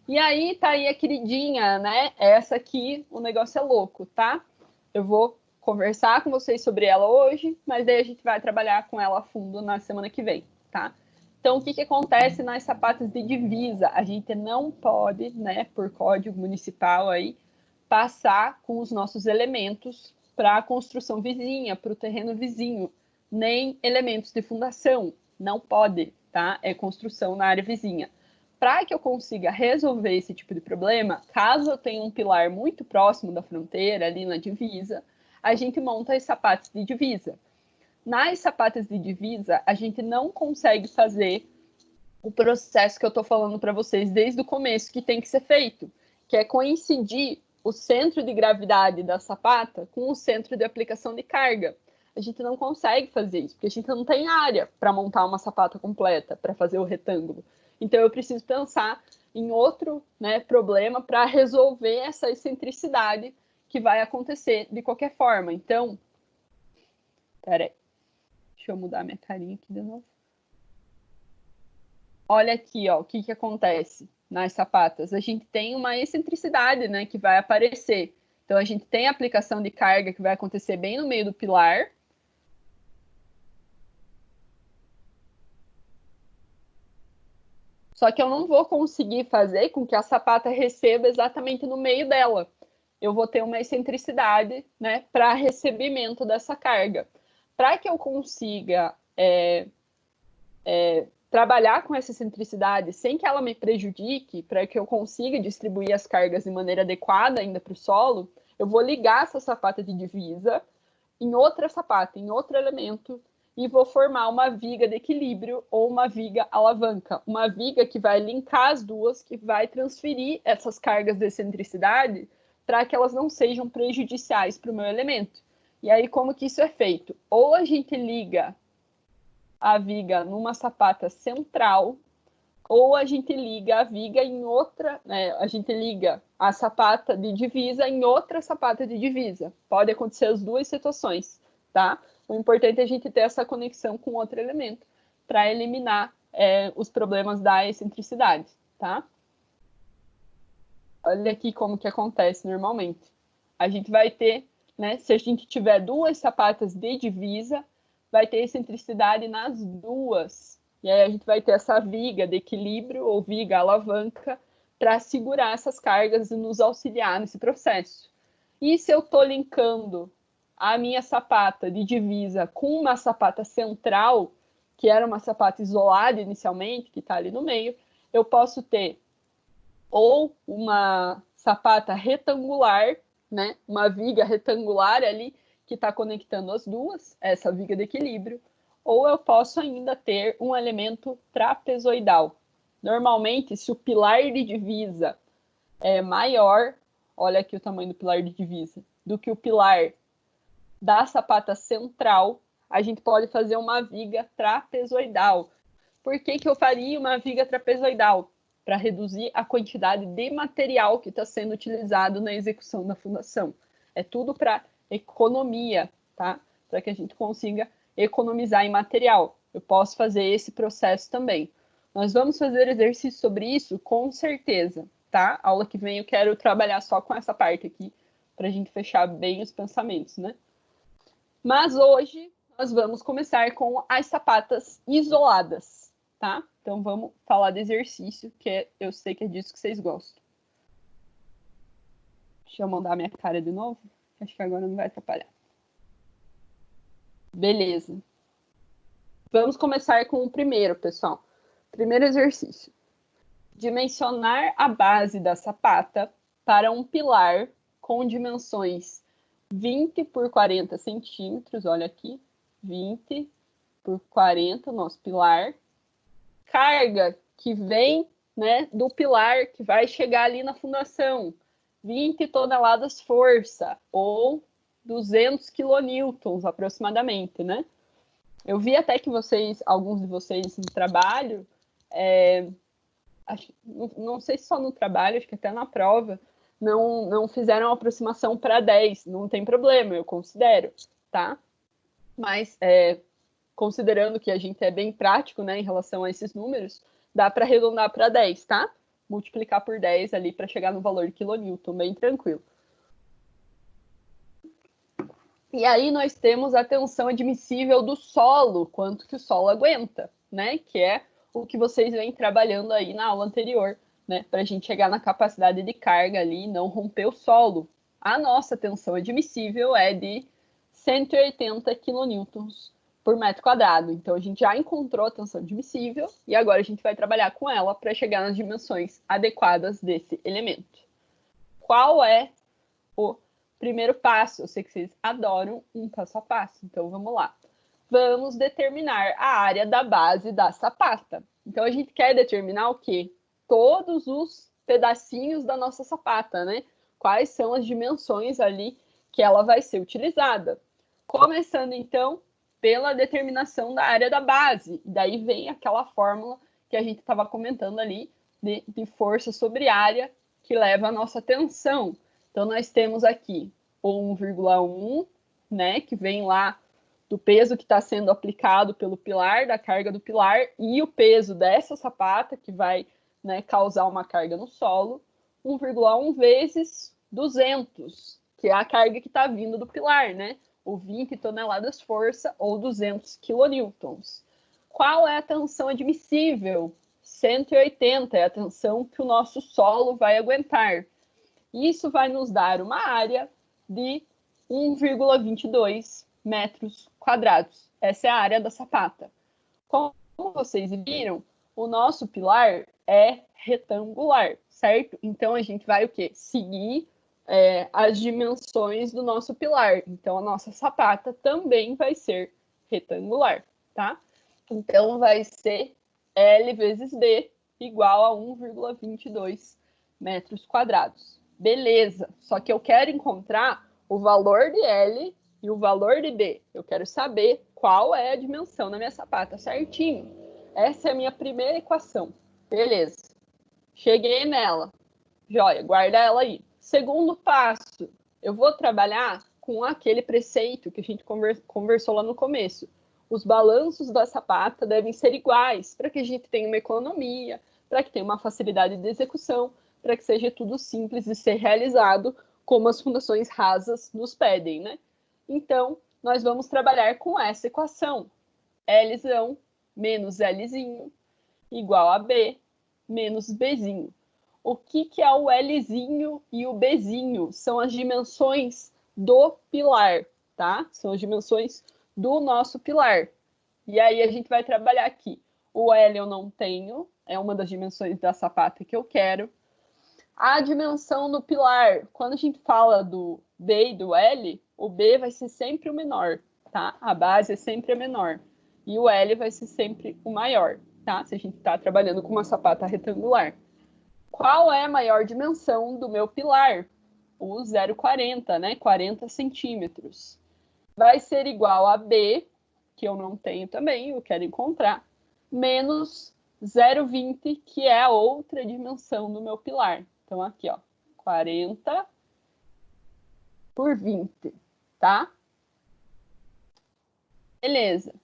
E aí, tá aí a queridinha, né? Essa aqui, o negócio é louco, tá? Eu vou conversar com vocês sobre ela hoje, mas daí a gente vai trabalhar com ela a fundo na semana que vem, tá? Então, o que acontece nas sapatas de divisa? A gente não pode, né, por código municipal aí, passar com os nossos elementos para a construção vizinha, para o terreno vizinho, nem elementos de fundação. Não pode, tá? É construção na área vizinha. Para que eu consiga resolver esse tipo de problema, caso eu tenha um pilar muito próximo da fronteira, ali na divisa, a gente monta as sapatas de divisa. Nas sapatas de divisa, a gente não consegue fazer o processo que eu estou falando para vocês desde o começo, que tem que ser feito, que é coincidir o centro de gravidade da sapata com o centro de aplicação de carga. A gente não consegue fazer isso, porque a gente não tem área para montar uma sapata completa, para fazer o retângulo. Então, eu preciso pensar em outro, né, problema para resolver essa excentricidade que vai acontecer de qualquer forma. Então, peraí, deixa eu mudar minha carinha aqui de novo. Olha aqui, ó, o que acontece nas sapatas. A gente tem uma excentricidade, né, que vai aparecer. Então, a gente tem a aplicação de carga que vai acontecer bem no meio do pilar. Só que eu não vou conseguir fazer com que a sapata receba exatamente no meio dela. Eu vou ter uma excentricidade, né, para recebimento dessa carga. Para que eu consiga trabalhar com essa excentricidade sem que ela me prejudique, para que eu consiga distribuir as cargas de maneira adequada ainda para o solo, eu vou ligar essa sapata de divisa em outra sapata, em outro elemento, e vou formar uma viga de equilíbrio ou uma viga alavanca. Uma viga que vai linkar as duas, que vai transferir essas cargas de excentricidade para que elas não sejam prejudiciais para o meu elemento. E aí, como que isso é feito? Ou a gente liga a viga numa sapata central, ou a gente liga a viga em outra, né, a gente liga a sapata de divisa em outra sapata de divisa. Pode acontecer as duas situações, tá? O importante é a gente ter essa conexão com outro elemento para eliminar os problemas da excentricidade, tá? Olha aqui como que acontece normalmente. A gente vai ter, né, se a gente tiver duas sapatas de divisa, vai ter excentricidade nas duas. E aí a gente vai ter essa viga de equilíbrio ou viga alavanca para segurar essas cargas e nos auxiliar nesse processo. E se eu estou linkando a minha sapata de divisa com uma sapata central, que era uma sapata isolada inicialmente, que está ali no meio, eu posso ter ou uma sapata retangular, né, uma viga retangular ali, que está conectando as duas, essa viga de equilíbrio, ou eu posso ainda ter um elemento trapezoidal, Normalmente, se o pilar de divisa é maior, olha aqui o tamanho do pilar de divisa, do que o pilar da sapata central, a gente pode fazer uma viga trapezoidal. Por que eu faria uma viga trapezoidal? Para reduzir a quantidade de material que está sendo utilizado na execução da fundação. É tudo para economia, tá? Para que a gente consiga economizar em material. Eu posso fazer esse processo também. Nós vamos fazer exercício sobre isso, com certeza, tá? Aula que vem eu quero trabalhar só com essa parte aqui, para a gente fechar bem os pensamentos, né? Mas hoje nós vamos começar com as sapatas isoladas, tá? Então vamos falar de exercício, que eu sei que é disso que vocês gostam. Deixa eu mandar minha cara de novo, acho que agora não vai atrapalhar. Beleza. Vamos começar com o primeiro, pessoal. Primeiro exercício. Dimensionar a base da sapata para um pilar com dimensões 20 por 40 centímetros, olha aqui, 20 por 40, nosso pilar. Carga que vem, né, do pilar, que vai chegar ali na fundação, 20 toneladas força, ou 200 quilonewtons aproximadamente, né? Eu vi até que vocês, alguns de vocês no trabalho, não sei se só no trabalho, acho que até na prova, não fizeram aproximação para 10, não tem problema, eu considero, tá? Mas, considerando que a gente é bem prático, né, em relação a esses números, dá para arredondar para 10, tá? Multiplicar por 10 ali para chegar no valor de quilonewton, bem tranquilo. E aí nós temos a tensão admissível do solo, quanto que o solo aguenta, né? Que é o que vocês vêm trabalhando aí na aula anterior, né? Para a gente chegar na capacidade de carga ali e não romper o solo. A nossa tensão admissível é de 180 quilonewtons por metro quadrado. Então a gente já encontrou a tensão admissível e agora a gente vai trabalhar com ela para chegar nas dimensões adequadas desse elemento. Qual é o primeiro passo? Eu sei que vocês adoram um passo a passo, então vamos lá. Vamos determinar a área da base da sapata. Então a gente quer determinar o quê? Todos os pedacinhos da nossa sapata, né? Quais são as dimensões ali que ela vai ser utilizada. Começando então pela determinação da área da base. Daí vem aquela fórmula que a gente estava comentando ali de força sobre área que leva a nossa tensão. Então, nós temos aqui o 1,1, né, que vem lá do peso que está sendo aplicado pelo pilar, da carga do pilar, e o peso dessa sapata, que vai, né, causar uma carga no solo, 1,1 vezes 200, que é a carga que está vindo do pilar, né, ou 20 toneladas força, ou 200 quilonewtons. Qual é a tensão admissível? 180 é a tensão que o nosso solo vai aguentar. Isso vai nos dar uma área de 1,22 metros quadrados. Essa é a área da sapata. Como vocês viram, o nosso pilar é retangular, certo? Então, a gente vai o quê? Seguir as dimensões do nosso pilar. Então, a nossa sapata também vai ser retangular, tá? Então, vai ser L vezes D igual a 1,22 metros quadrados. Beleza, só que eu quero encontrar o valor de L e o valor de D. Eu quero saber qual é a dimensão da minha sapata certinho. Essa é a minha primeira equação. Beleza, cheguei nela. Joia, guarda ela aí. Segundo passo, eu vou trabalhar com aquele preceito que a gente conversou lá no começo. Os balanços da sapata devem ser iguais, para que a gente tenha uma economia, para que tenha uma facilidade de execução, para que seja tudo simples de ser realizado, como as fundações rasas nos pedem, né? Então, nós vamos trabalhar com essa equação. Lzão menos Lzinho igual a B menos Bzinho. O que é o Lzinho e o Bzinho? São as dimensões do pilar, tá? São as dimensões do nosso pilar. E aí a gente vai trabalhar aqui. O L eu não tenho, é uma das dimensões da sapata que eu quero. A dimensão do pilar, quando a gente fala do B e do L, o B vai ser sempre o menor, tá? A base é sempre a menor. E o L vai ser sempre o maior. tá? Se a gente está trabalhando com uma sapata retangular. Qual é a maior dimensão do meu pilar? O 0,40, né? 40 centímetros. Vai ser igual a B, que eu não tenho também, eu quero encontrar, menos 0,20, que é a outra dimensão do meu pilar. Então, aqui, ó, 40 por 20, tá? Beleza.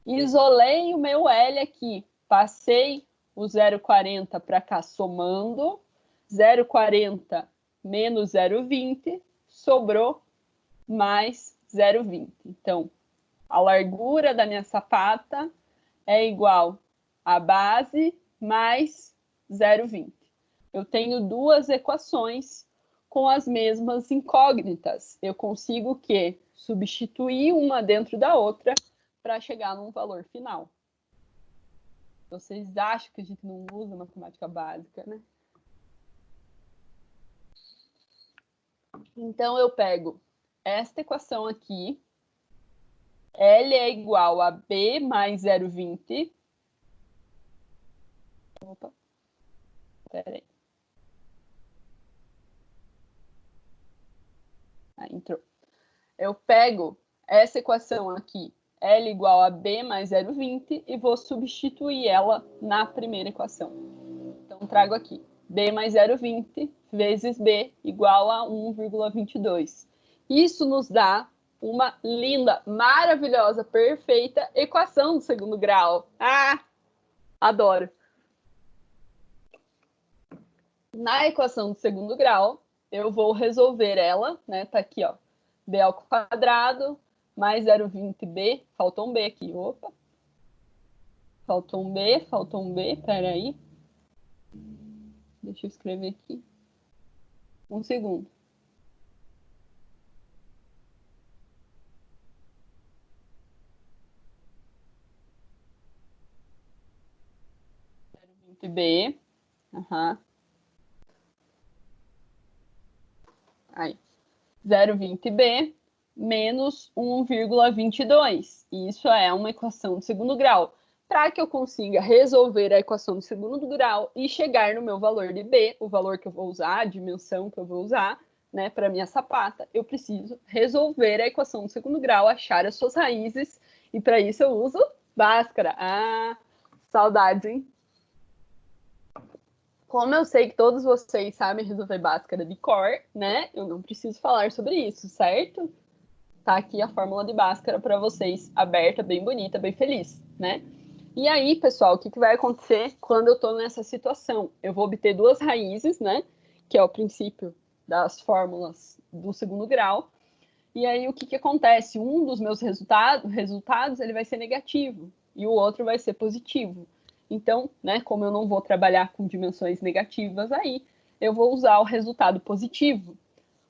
Isolei o meu L aqui. Passei o 0,40 para cá somando. 0,40 menos 0,20, sobrou mais 0,20. Então, a largura da minha sapata é igual a base mais 0,20. Eu tenho duas equações com as mesmas incógnitas. Eu consigo o quê? Substituir uma dentro da outra para chegar num valor final. Vocês acham que a gente não usa matemática básica, né? Então, eu pego esta equação aqui. L é igual a B mais 0,20. Opa, peraí. Entrou. Eu pego essa equação aqui, L igual a B mais 0,20, e vou substituir ela na primeira equação. Então, trago aqui B mais 0,20 vezes B igual a 1,22. Isso nos dá uma linda, maravilhosa, perfeita equação do segundo grau. Ah, adoro! Na equação do segundo grau, eu vou resolver ela, né? Tá aqui, ó. B ao quadrado mais 0,20B. Faltou um B aqui. Opa. Faltou um B. Peraí. Deixa eu escrever aqui. Um segundo. B. Aham. Aí. 0,20B menos 1,22. Isso é uma equação de segundo grau. Para que eu consiga resolver a equação de segundo grau e chegar no meu valor de B, o valor que eu vou usar, a dimensão que eu vou usar, né, para minha sapata, eu preciso resolver a equação de segundo grau, achar as suas raízes, e para isso eu uso Bhaskara. Ah, saudades, hein? Como eu sei que todos vocês sabem resolver Bhaskara de cor, né? Eu não preciso falar sobre isso, certo? Tá aqui a fórmula de Bhaskara para vocês, aberta, bem bonita, bem feliz, né? E aí, pessoal, o que vai acontecer quando eu estou nessa situação? Eu vou obter duas raízes, né? Que é o princípio das fórmulas do segundo grau. E aí, o que acontece? Um dos meus resultados ele vai ser negativo e o outro vai ser positivo. Então, né, como eu não vou trabalhar com dimensões negativas aí, eu vou usar o resultado positivo.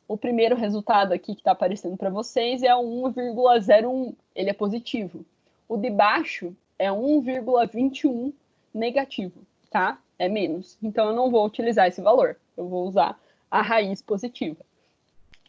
O primeiro resultado aqui que está aparecendo para vocês é o 1,01, ele é positivo. O de baixo é 1,21 negativo, tá? É menos. Então, eu não vou utilizar esse valor, eu vou usar a raiz positiva.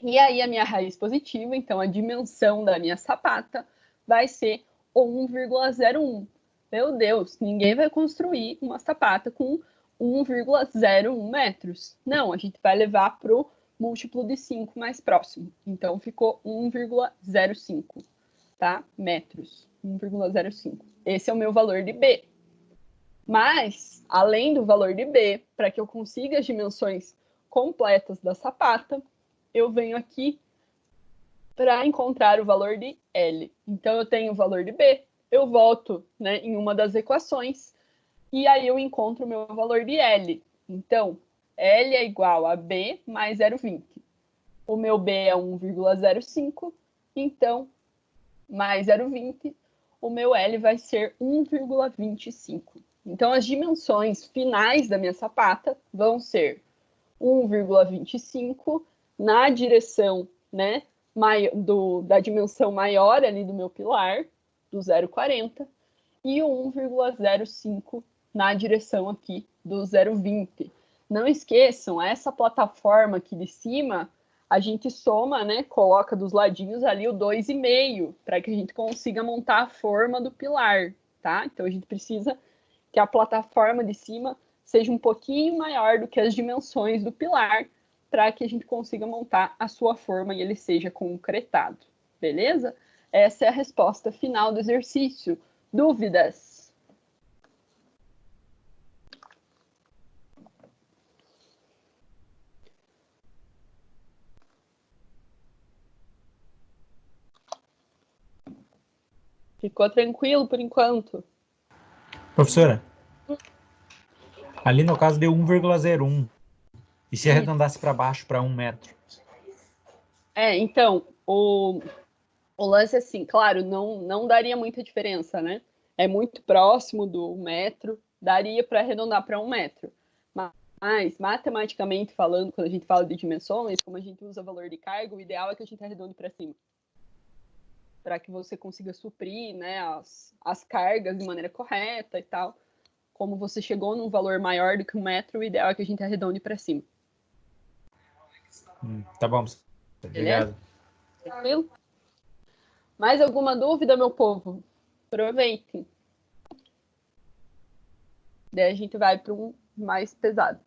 E aí, a minha raiz positiva, então a dimensão da minha sapata, vai ser o 1,01. Meu Deus, ninguém vai construir uma sapata com 1,01 metros. Não, a gente vai levar para o múltiplo de 5 mais próximo. Então, ficou 1,05, tá? Metros. 1,05. Esse é o meu valor de B. Mas, além do valor de B, para que eu consiga as dimensões completas da sapata, eu venho aqui para encontrar o valor de L. Então, eu tenho o valor de B, eu volto, né, em uma das equações, e aí eu encontro o meu valor de L. Então, L é igual a B mais 0,20. O meu B é 1,05, então, mais 0,20, o meu L vai ser 1,25. Então, as dimensões finais da minha sapata vão ser 1,25 na direção, né, da dimensão maior ali do meu pilar, do 0,40, e o 1,05 na direção aqui do 0,20. Não esqueçam, essa plataforma aqui de cima, a gente soma, né, coloca dos ladinhos ali o 2,5, para que a gente consiga montar a forma do pilar, tá? Então, a gente precisa que a plataforma de cima seja um pouquinho maior do que as dimensões do pilar, para que a gente consiga montar a sua forma e ele seja concretado, beleza? Essa é a resposta final do exercício. Dúvidas? Ficou tranquilo por enquanto? Professora, ali no caso deu 1,01. E se arredondasse para baixo para 1 metro? Então, o lance é assim, claro, não daria muita diferença, né? É muito próximo do 1 metro, daria para arredondar para 1 metro. Mas, matematicamente falando, quando a gente fala de dimensões, como a gente usa valor de carga, o ideal é que a gente arredonde para cima. Para que você consiga suprir, né, as cargas de maneira correta e tal. Como você chegou num valor maior do que 1 metro, o ideal é que a gente arredonde para cima. Tá bom. Obrigado. Tranquilo? Mais alguma dúvida, meu povo? Aproveitem. Daí a gente vai para um mais pesado.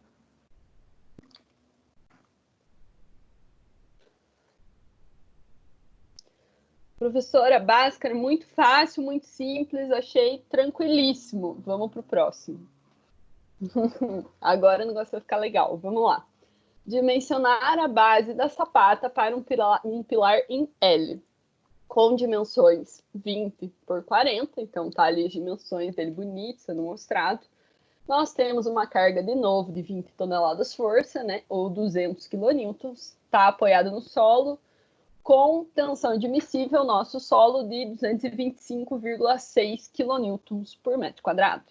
Professora, básica, muito fácil, muito simples, achei tranquilíssimo. Vamos para o próximo. Agora o negócio vai ficar legal. Vamos lá. Dimensionar a base da sapata para um pilar em L, com dimensões 20 por 40, então tá ali as dimensões dele bonito, sendo mostrado. Nós temos uma carga, de novo, de 20 toneladas força, né, ou 200 kN, está apoiado no solo, com tensão admissível, nosso solo de 225,6 kN por metro quadrado.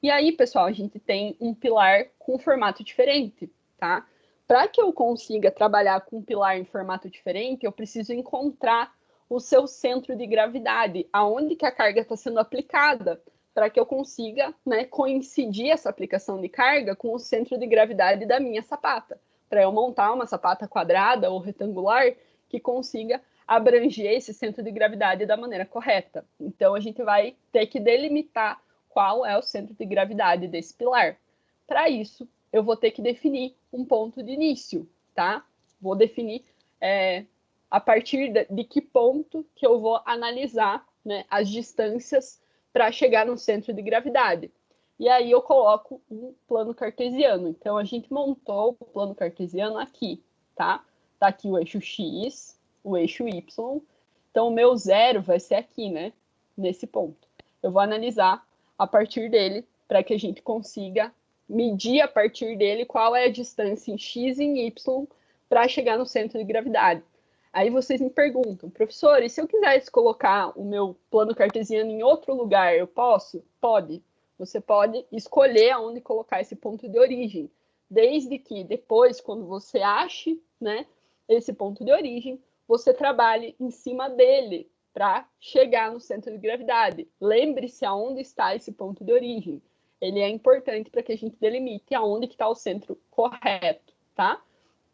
E aí, pessoal, a gente tem um pilar com formato diferente, tá? Para que eu consiga trabalhar com um pilar em formato diferente, eu preciso encontrar o seu centro de gravidade, aonde que a carga está sendo aplicada, para que eu consiga, né, coincidir essa aplicação de carga com o centro de gravidade da minha sapata, para eu montar uma sapata quadrada ou retangular que consiga abranger esse centro de gravidade da maneira correta. Então, a gente vai ter que delimitar qual é o centro de gravidade desse pilar. Para isso, eu vou ter que definir um ponto de início, tá? Vou definir a partir de que ponto que eu vou analisar, né, as distâncias para chegar no centro de gravidade. E aí eu coloco um plano cartesiano. Então, a gente montou o plano cartesiano aqui, tá? Tá aqui o eixo X, o eixo Y. Então, o meu zero vai ser aqui, né? Nesse ponto. Eu vou analisar a partir dele para que a gente consiga medir a partir dele qual é a distância em X e em Y para chegar no centro de gravidade. Aí vocês me perguntam, professor, e se eu quisesse colocar o meu plano cartesiano em outro lugar, eu posso? Pode. Você pode escolher aonde colocar esse ponto de origem, desde que depois, quando você ache, né, esse ponto de origem, você trabalhe em cima dele para chegar no centro de gravidade. Lembre-se aonde está esse ponto de origem. Ele é importante para que a gente delimite aonde que está o centro correto, tá?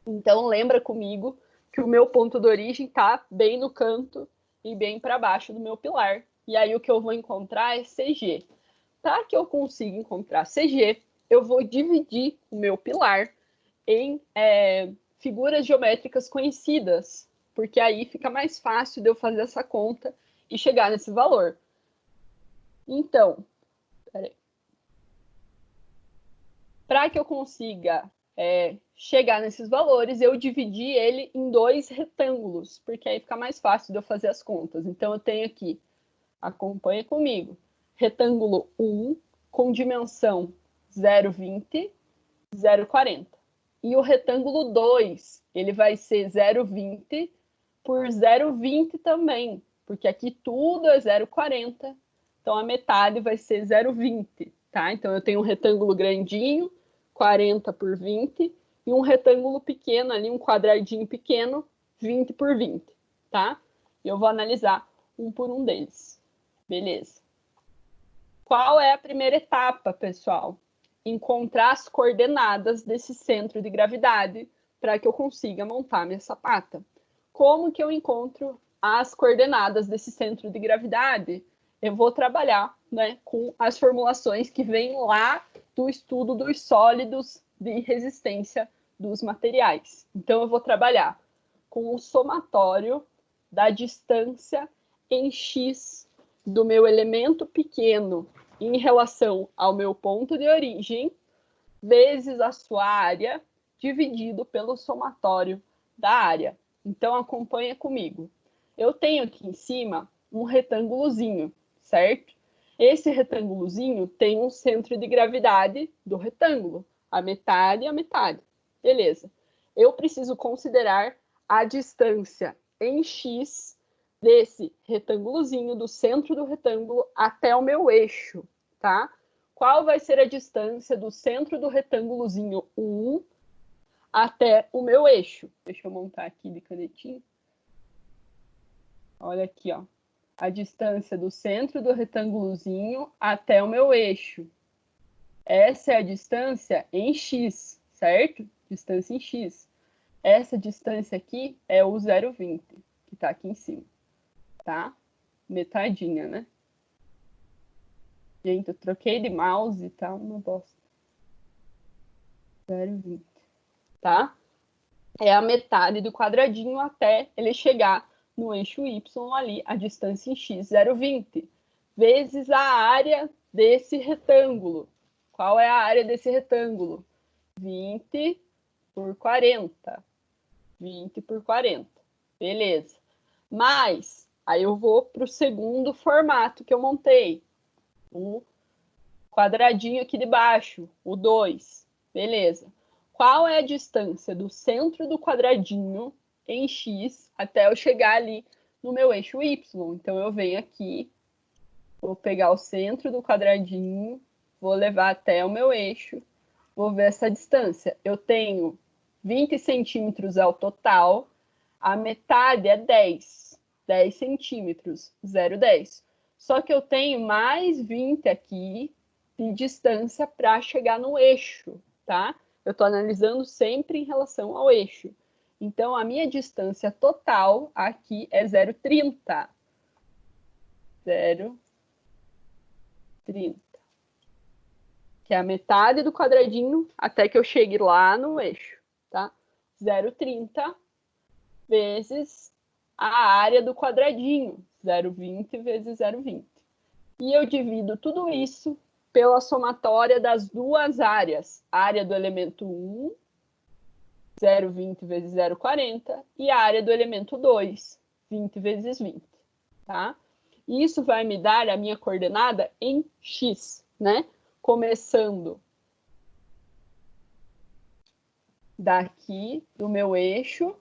Então, lembra comigo que o meu ponto de origem está bem no canto e bem para baixo do meu pilar. E aí o que eu vou encontrar é CG. Para que eu consiga encontrar CG, eu vou dividir o meu pilar em figuras geométricas conhecidas, porque aí fica mais fácil de eu fazer essa conta e chegar nesse valor. Então, para que eu consiga chegar nesses valores, eu dividi ele em 2 retângulos, porque aí fica mais fácil de eu fazer as contas. Então, eu tenho aqui, acompanha comigo, retângulo 1 com dimensão 0,20, 0,40. E o retângulo 2, ele vai ser 0,20 por 0,20 também, porque aqui tudo é 0,40, então a metade vai ser 0,20, tá? Então eu tenho um retângulo grandinho, 40 por 20, e um retângulo pequeno ali, um quadradinho pequeno, 20 por 20, tá? E eu vou analisar um por um deles. Beleza. Qual é a primeira etapa, pessoal? Encontrar as coordenadas desse centro de gravidade para que eu consiga montar minha sapata. Como que eu encontro as coordenadas desse centro de gravidade? Eu vou trabalhar né, com as formulações que vêm lá do estudo dos sólidos de resistência dos materiais. Então, eu vou trabalhar com o somatório da distância em x do meu elemento pequeno em relação ao meu ponto de origem, vezes a sua área, dividido pelo somatório da área. Então, acompanha comigo. Eu tenho aqui em cima um retângulozinho, certo? Esse retângulozinho tem um centro de gravidade do retângulo, a metade e a metade. Beleza. Eu preciso considerar a distância em x desse retângulozinho, do centro do retângulo até o meu eixo, tá? Qual vai ser a distância do centro do retângulozinho 1 até o meu eixo? Deixa eu montar aqui de canetinha. Olha aqui, ó. A distância do centro do retângulozinho até o meu eixo. Essa é a distância em x, certo? Distância em x. Essa distância aqui é o 0,20, que está aqui em cima, tá? Metadinha, né? Gente, eu troquei de mouse e tá uma bosta. 0,20, tá? É a metade do quadradinho até ele chegar no eixo y ali, a distância em x, 0,20, vezes a área desse retângulo. Qual é a área desse retângulo? 20 por 40. 20 por 40. Beleza. Mas, aí eu vou para o segundo formato que eu montei. O quadradinho aqui de baixo, o 2. Beleza. Qual é a distância do centro do quadradinho em x até eu chegar ali no meu eixo y? Então, eu venho aqui, vou pegar o centro do quadradinho, vou levar até o meu eixo, vou ver essa distância. Eu tenho 20 centímetros ao total, a metade é 10 centímetros, 0,10. Só que eu tenho mais 20 aqui de distância para chegar no eixo, tá? Eu estou analisando sempre em relação ao eixo. Então, a minha distância total aqui é 0,30. 0,30. Que é a metade do quadradinho até que eu chegue lá no eixo, tá? 0,30 vezes a área do quadradinho, 0,20 vezes 0,20. E eu divido tudo isso pela somatória das duas áreas, a área do elemento 1, 0,20 vezes 0,40, e a área do elemento 2, 20 vezes 20, tá? E isso vai me dar a minha coordenada em x, né? Começando daqui do meu eixo,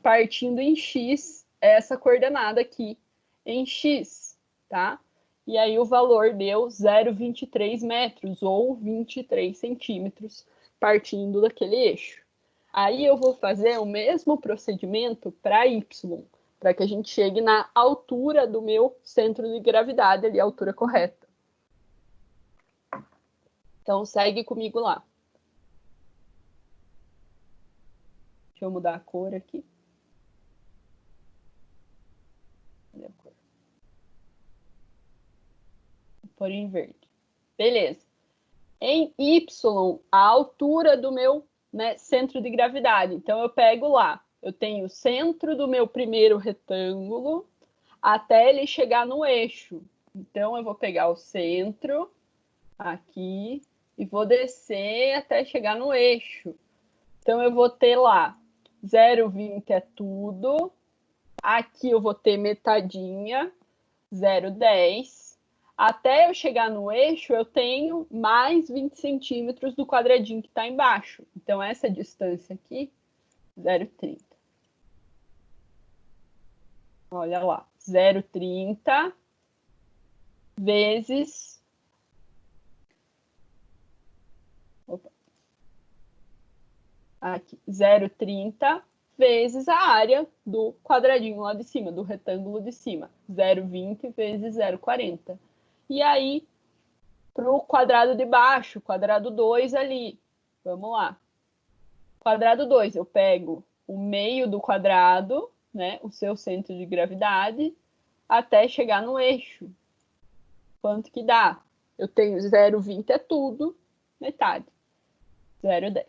partindo em x, essa coordenada aqui em x, tá? E aí o valor deu 0,23 metros, ou 23 centímetros, partindo daquele eixo. Aí eu vou fazer o mesmo procedimento para y, para que a gente chegue na altura do meu centro de gravidade, ali, a altura correta. Então, segue comigo lá. Deixa eu mudar a cor aqui. Cadê a cor? Vou pôr em verde. Beleza. Em Y, a altura do meu, né, centro de gravidade. Então, eu pego lá. Eu tenho o centro do meu primeiro retângulo até ele chegar no eixo. Então, eu vou pegar o centro aqui e vou descer até chegar no eixo. Então, eu vou ter lá 0,20 é tudo. Aqui eu vou ter metadinha, 0,10. Até eu chegar no eixo, eu tenho mais 20 centímetros do quadradinho que está embaixo. Então, essa distância aqui, 0,30. Olha lá, 0,30 vezes... Opa. Aqui, 0,30 vezes a área do quadradinho lá de cima, do retângulo de cima. 0,20 vezes 0,40. E aí, para o quadrado de baixo, quadrado 2 ali. Vamos lá. Quadrado 2, eu pego o meio do quadrado, né, o seu centro de gravidade, até chegar no eixo. Quanto que dá? Eu tenho 0,20 é tudo, metade. 0,10.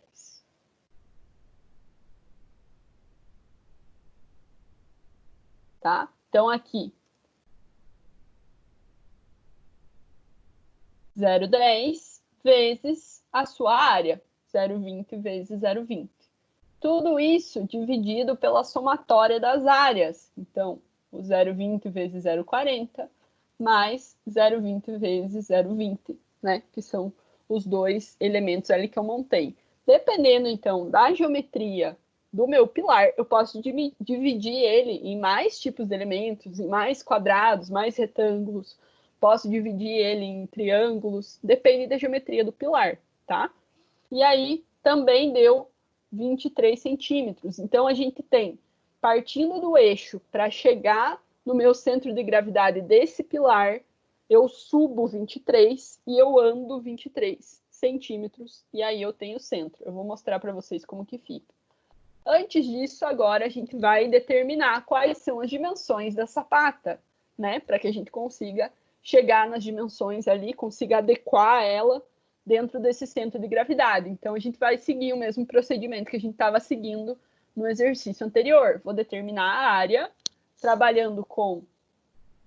Tá? Então, aqui, 0,10 vezes a sua área, 0,20 vezes 0,20. Tudo isso dividido pela somatória das áreas. Então, o 0,20 vezes 0,40 mais 0,20 vezes 0,20, né? Que são os dois elementos ali que eu montei. Dependendo, então, da geometria do meu pilar, eu posso dividir ele em mais tipos de elementos, em mais quadrados, mais retângulos. Posso dividir ele em triângulos, depende da geometria do pilar, tá? E aí, também deu 23 centímetros. Então, a gente tem, partindo do eixo para chegar no meu centro de gravidade desse pilar, eu subo 23 e eu ando 23 centímetros, e aí eu tenho o centro. Eu vou mostrar para vocês como que fica. Antes disso, agora a gente vai determinar quais são as dimensões da sapata, né? Para que a gente consiga chegar nas dimensões ali, consiga adequar ela dentro desse centro de gravidade. Então, a gente vai seguir o mesmo procedimento que a gente estava seguindo no exercício anterior. Vou determinar a área, trabalhando com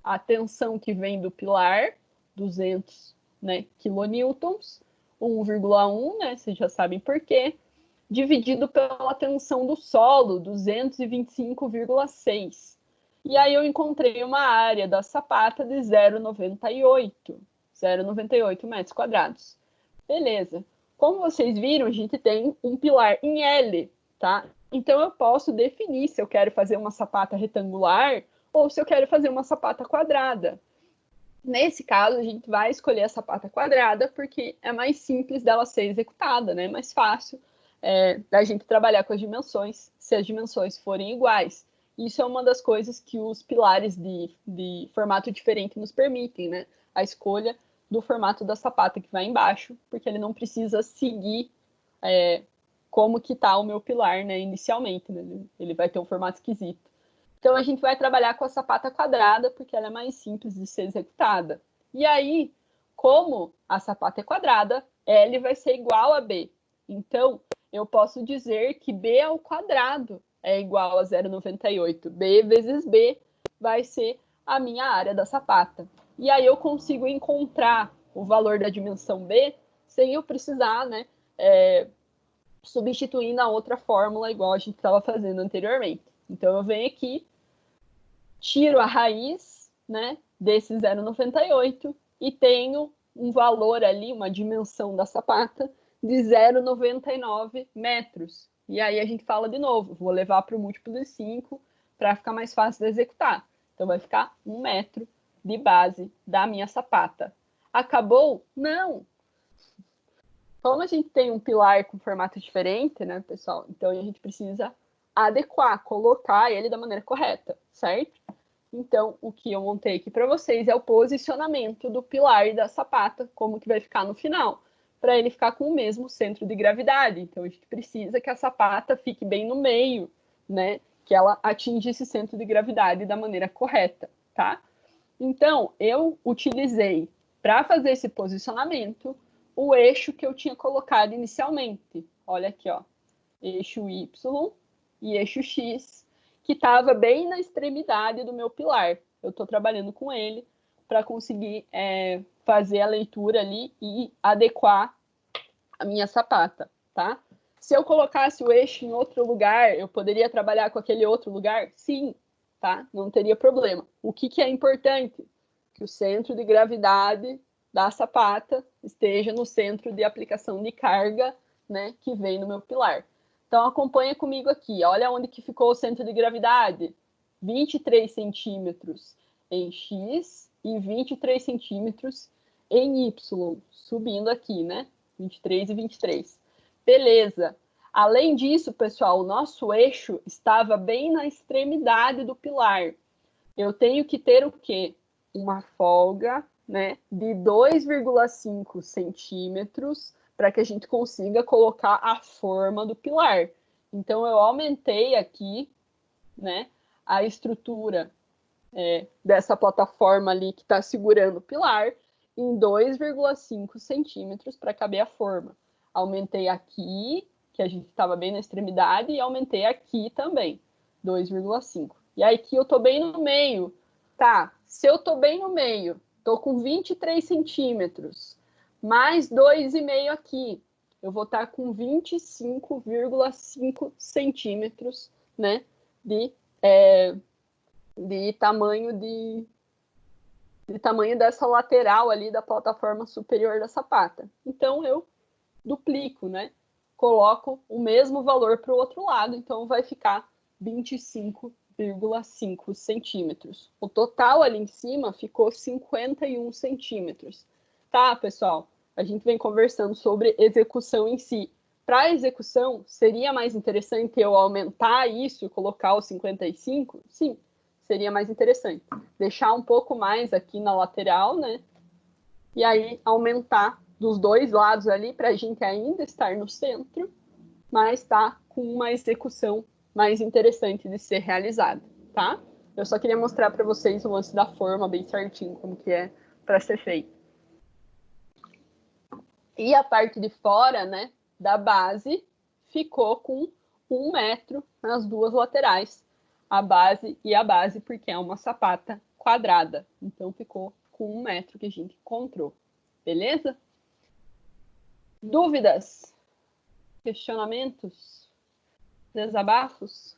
a tensão que vem do pilar, 200, né, quilonewtons, 1,1, né, vocês já sabem por quê, dividido pela tensão do solo, 225,6. E aí eu encontrei uma área da sapata de 0,98 metros quadrados. Beleza. Como vocês viram, a gente tem um pilar em L, tá? Então eu posso definir se eu quero fazer uma sapata retangular ou se eu quero fazer uma sapata quadrada. Nesse caso, a gente vai escolher a sapata quadrada porque é mais simples dela ser executada, né? Mais fácil da gente trabalhar com as dimensões, se as dimensões forem iguais. Isso é uma das coisas que os pilares de formato diferente nos permitem, né? A escolha do formato da sapata que vai embaixo, porque ele não precisa seguir como que está o meu pilar, né, inicialmente, né? Ele vai ter um formato esquisito. Então, a gente vai trabalhar com a sapata quadrada, porque ela é mais simples de ser executada. E aí, como a sapata é quadrada, L vai ser igual a B. Então, eu posso dizer que B ao quadrado é igual a 0,98. B vezes B vai ser a minha área da sapata. E aí eu consigo encontrar o valor da dimensão B sem eu precisar, né, substituir na outra fórmula igual a gente estava fazendo anteriormente. Então, eu venho aqui, tiro a raiz, né, desse 0,98 e tenho um valor ali, uma dimensão da sapata de 0,99 metros. E aí a gente fala de novo, vou levar para o múltiplo de 5 para ficar mais fácil de executar. Então, vai ficar 1 metro de base da minha sapata. Acabou? Não! Como a gente tem um pilar com formato diferente, né, pessoal? Então, a gente precisa adequar, colocar ele da maneira correta, certo? Então, o que eu montei aqui para vocês é o posicionamento do pilar e da sapata, como que vai ficar no final, para ele ficar com o mesmo centro de gravidade. Então, a gente precisa que a sapata fique bem no meio, né? Que ela atinja esse centro de gravidade da maneira correta, tá? Então, eu utilizei, para fazer esse posicionamento, o eixo que eu tinha colocado inicialmente. Olha aqui, ó. Eixo Y e eixo X, que estava bem na extremidade do meu pilar. Eu estou trabalhando com ele para conseguir fazer a leitura ali e adequar a minha sapata, tá? Se eu colocasse o eixo em outro lugar, eu poderia trabalhar com aquele outro lugar? Sim, tá? Não teria problema. O que é importante? Que o centro de gravidade da sapata esteja no centro de aplicação de carga, né, que vem no meu pilar. Então, acompanha comigo aqui. Olha onde que ficou o centro de gravidade. 23 centímetros em X e 23 centímetros em Y. Subindo aqui, né? 23 e 23. Beleza. Além disso, pessoal, o nosso eixo estava bem na extremidade do pilar. Eu tenho que ter o quê? Uma folga, né, de 2,5 centímetros para que a gente consiga colocar a forma do pilar. Então, eu aumentei aqui, né, a estrutura dessa plataforma ali que está segurando o pilar em 2,5 centímetros para caber a forma. Aumentei aqui, que a gente estava bem na extremidade, e aumentei aqui também, 2,5. E aí aqui eu estou bem no meio. Tá, se eu estou bem no meio, estou com 23 centímetros, mais 2,5 aqui, eu vou estar com 25,5 centímetros, né, de tamanho dessa lateral ali da plataforma superior da sapata. Então, eu duplico, né? Coloco o mesmo valor para o outro lado, então vai ficar 25,5 centímetros. O total ali em cima ficou 51 centímetros. Tá, pessoal? A gente vem conversando sobre execução em si. Para a execução, seria mais interessante eu aumentar isso e colocar os 55? Sim, seria mais interessante. Deixar um pouco mais aqui na lateral, né? E aí aumentar dos dois lados ali para a gente ainda estar no centro, mas tá com uma execução mais interessante de ser realizada, tá? Eu só queria mostrar para vocês o lance da forma bem certinho, como que é para ser feito. E a parte de fora, né, da base, ficou com 1 metro nas duas laterais, a base e a base, porque é uma sapata quadrada. Então, ficou com 1 metro que a gente encontrou. Beleza? Dúvidas? Questionamentos? Desabafos?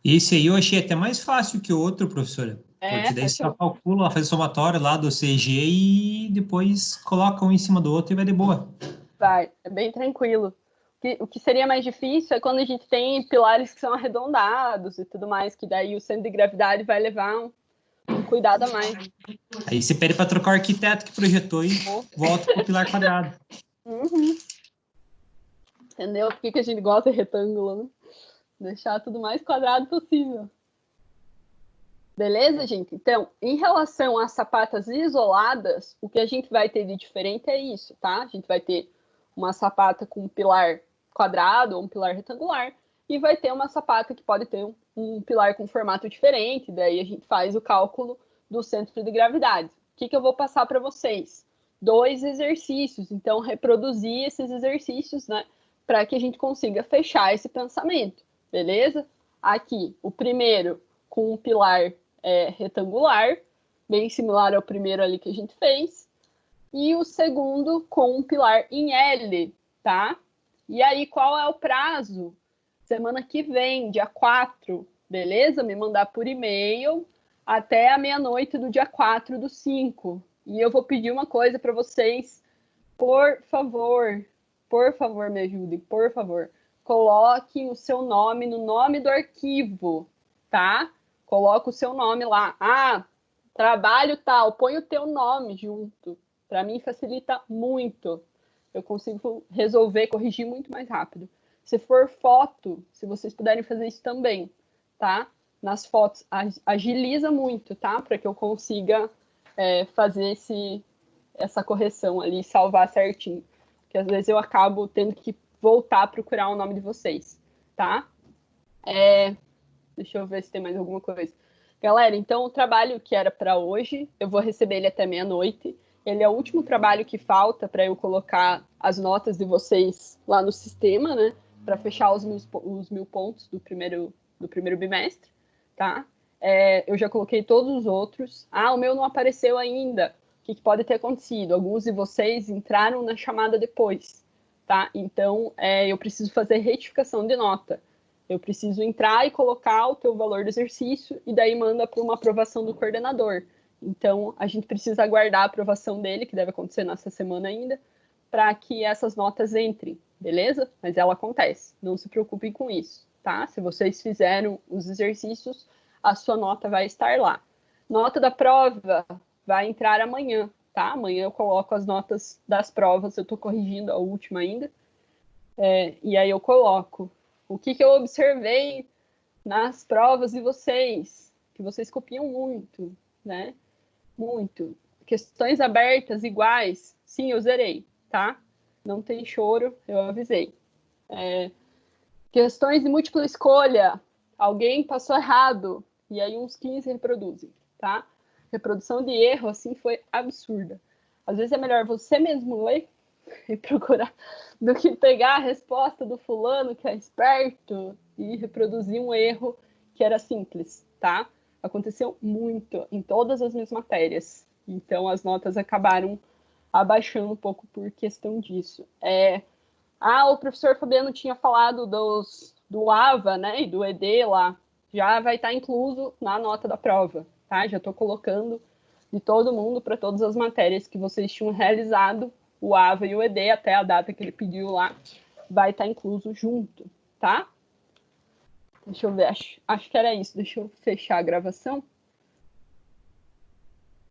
Esse aí eu achei até mais fácil que o outro, professora. Porque daí você só calcula, faz o somatório lá do CG e depois coloca um em cima do outro e vai de boa. Vai, é bem tranquilo. O que seria mais difícil é quando a gente tem pilares que são arredondados e tudo mais, que daí o centro de gravidade vai levar um cuidado a mais. Aí você pede para trocar o arquiteto que projetou e volta pro pilar quadrado. Uhum. Entendeu? Por que a gente gosta de retângulo, né? Deixar tudo mais quadrado possível. Beleza, gente? Então, em relação às sapatas isoladas, o que a gente vai ter de diferente é isso, tá? A gente vai ter uma sapata com um pilar quadrado ou um pilar retangular, e vai ter uma sapata que pode ter um pilar com formato diferente, daí a gente faz o cálculo do centro de gravidade. O que eu vou passar para vocês? 2 exercícios, então reproduzir esses exercícios, né, para que a gente consiga fechar esse pensamento, beleza? Aqui, o primeiro com um pilar retangular, bem similar ao primeiro ali que a gente fez, e o segundo com um pilar em L, tá? E aí, qual é o prazo? Semana que vem, dia 4, beleza? Me mandar por e-mail até a meia-noite do dia 4/5. E eu vou pedir uma coisa para vocês, por favor, me ajudem, por favor. Coloque o seu nome no nome do arquivo, tá? Coloca o seu nome lá. Ah, trabalho tal, põe o teu nome junto. Para mim facilita muito. Eu consigo resolver, corrigir muito mais rápido. Se for foto, se vocês puderem fazer isso também, tá? Nas fotos, agiliza muito, tá? Para que eu consiga fazer essa correção ali e salvar certinho. Porque às vezes eu acabo tendo que voltar a procurar o nome de vocês, tá? Deixa eu ver se tem mais alguma coisa. Galera, então o trabalho que era para hoje, eu vou receber ele até meia-noite. Ele é o último trabalho que falta para eu colocar as notas de vocês lá no sistema, né? Para fechar os 1.000 pontos do primeiro bimestre, tá? Eu já coloquei todos os outros. Ah, o meu não apareceu ainda. O que pode ter acontecido? Alguns de vocês entraram na chamada depois, tá? Então, eu preciso fazer retificação de nota. Eu preciso entrar e colocar o teu valor do exercício e daí manda para uma aprovação do coordenador. Então, a gente precisa aguardar a aprovação dele, que deve acontecer nessa semana ainda, para que essas notas entrem, beleza? Mas ela acontece, não se preocupem com isso, tá? Se vocês fizeram os exercícios, a sua nota vai estar lá. Nota da prova vai entrar amanhã, tá? Amanhã eu coloco as notas das provas, eu estou corrigindo a última ainda, e aí eu coloco o que eu observei nas provas de vocês, que vocês copiam muito, né? Muito. Questões abertas iguais, sim, eu zerei, tá? Não tem choro, eu avisei. Questões de múltipla escolha. Alguém passou errado. E aí uns 15 reproduzem, tá? Reprodução de erro, assim, foi absurda. Às vezes é melhor você mesmo ler e procurar do que pegar a resposta do fulano que é esperto e reproduzir um erro que era simples, tá? Aconteceu muito em todas as minhas matérias. Então, as notas acabaram abaixando um pouco por questão disso. O professor Fabiano tinha falado do AVA, né, e do ED lá. Já vai estar incluso na nota da prova, tá? Já estou colocando de todo mundo para todas as matérias que vocês tinham realizado, o AVA e o ED, até a data que ele pediu lá, vai estar incluso junto, tá? Deixa eu ver, acho que era isso. Deixa eu fechar a gravação.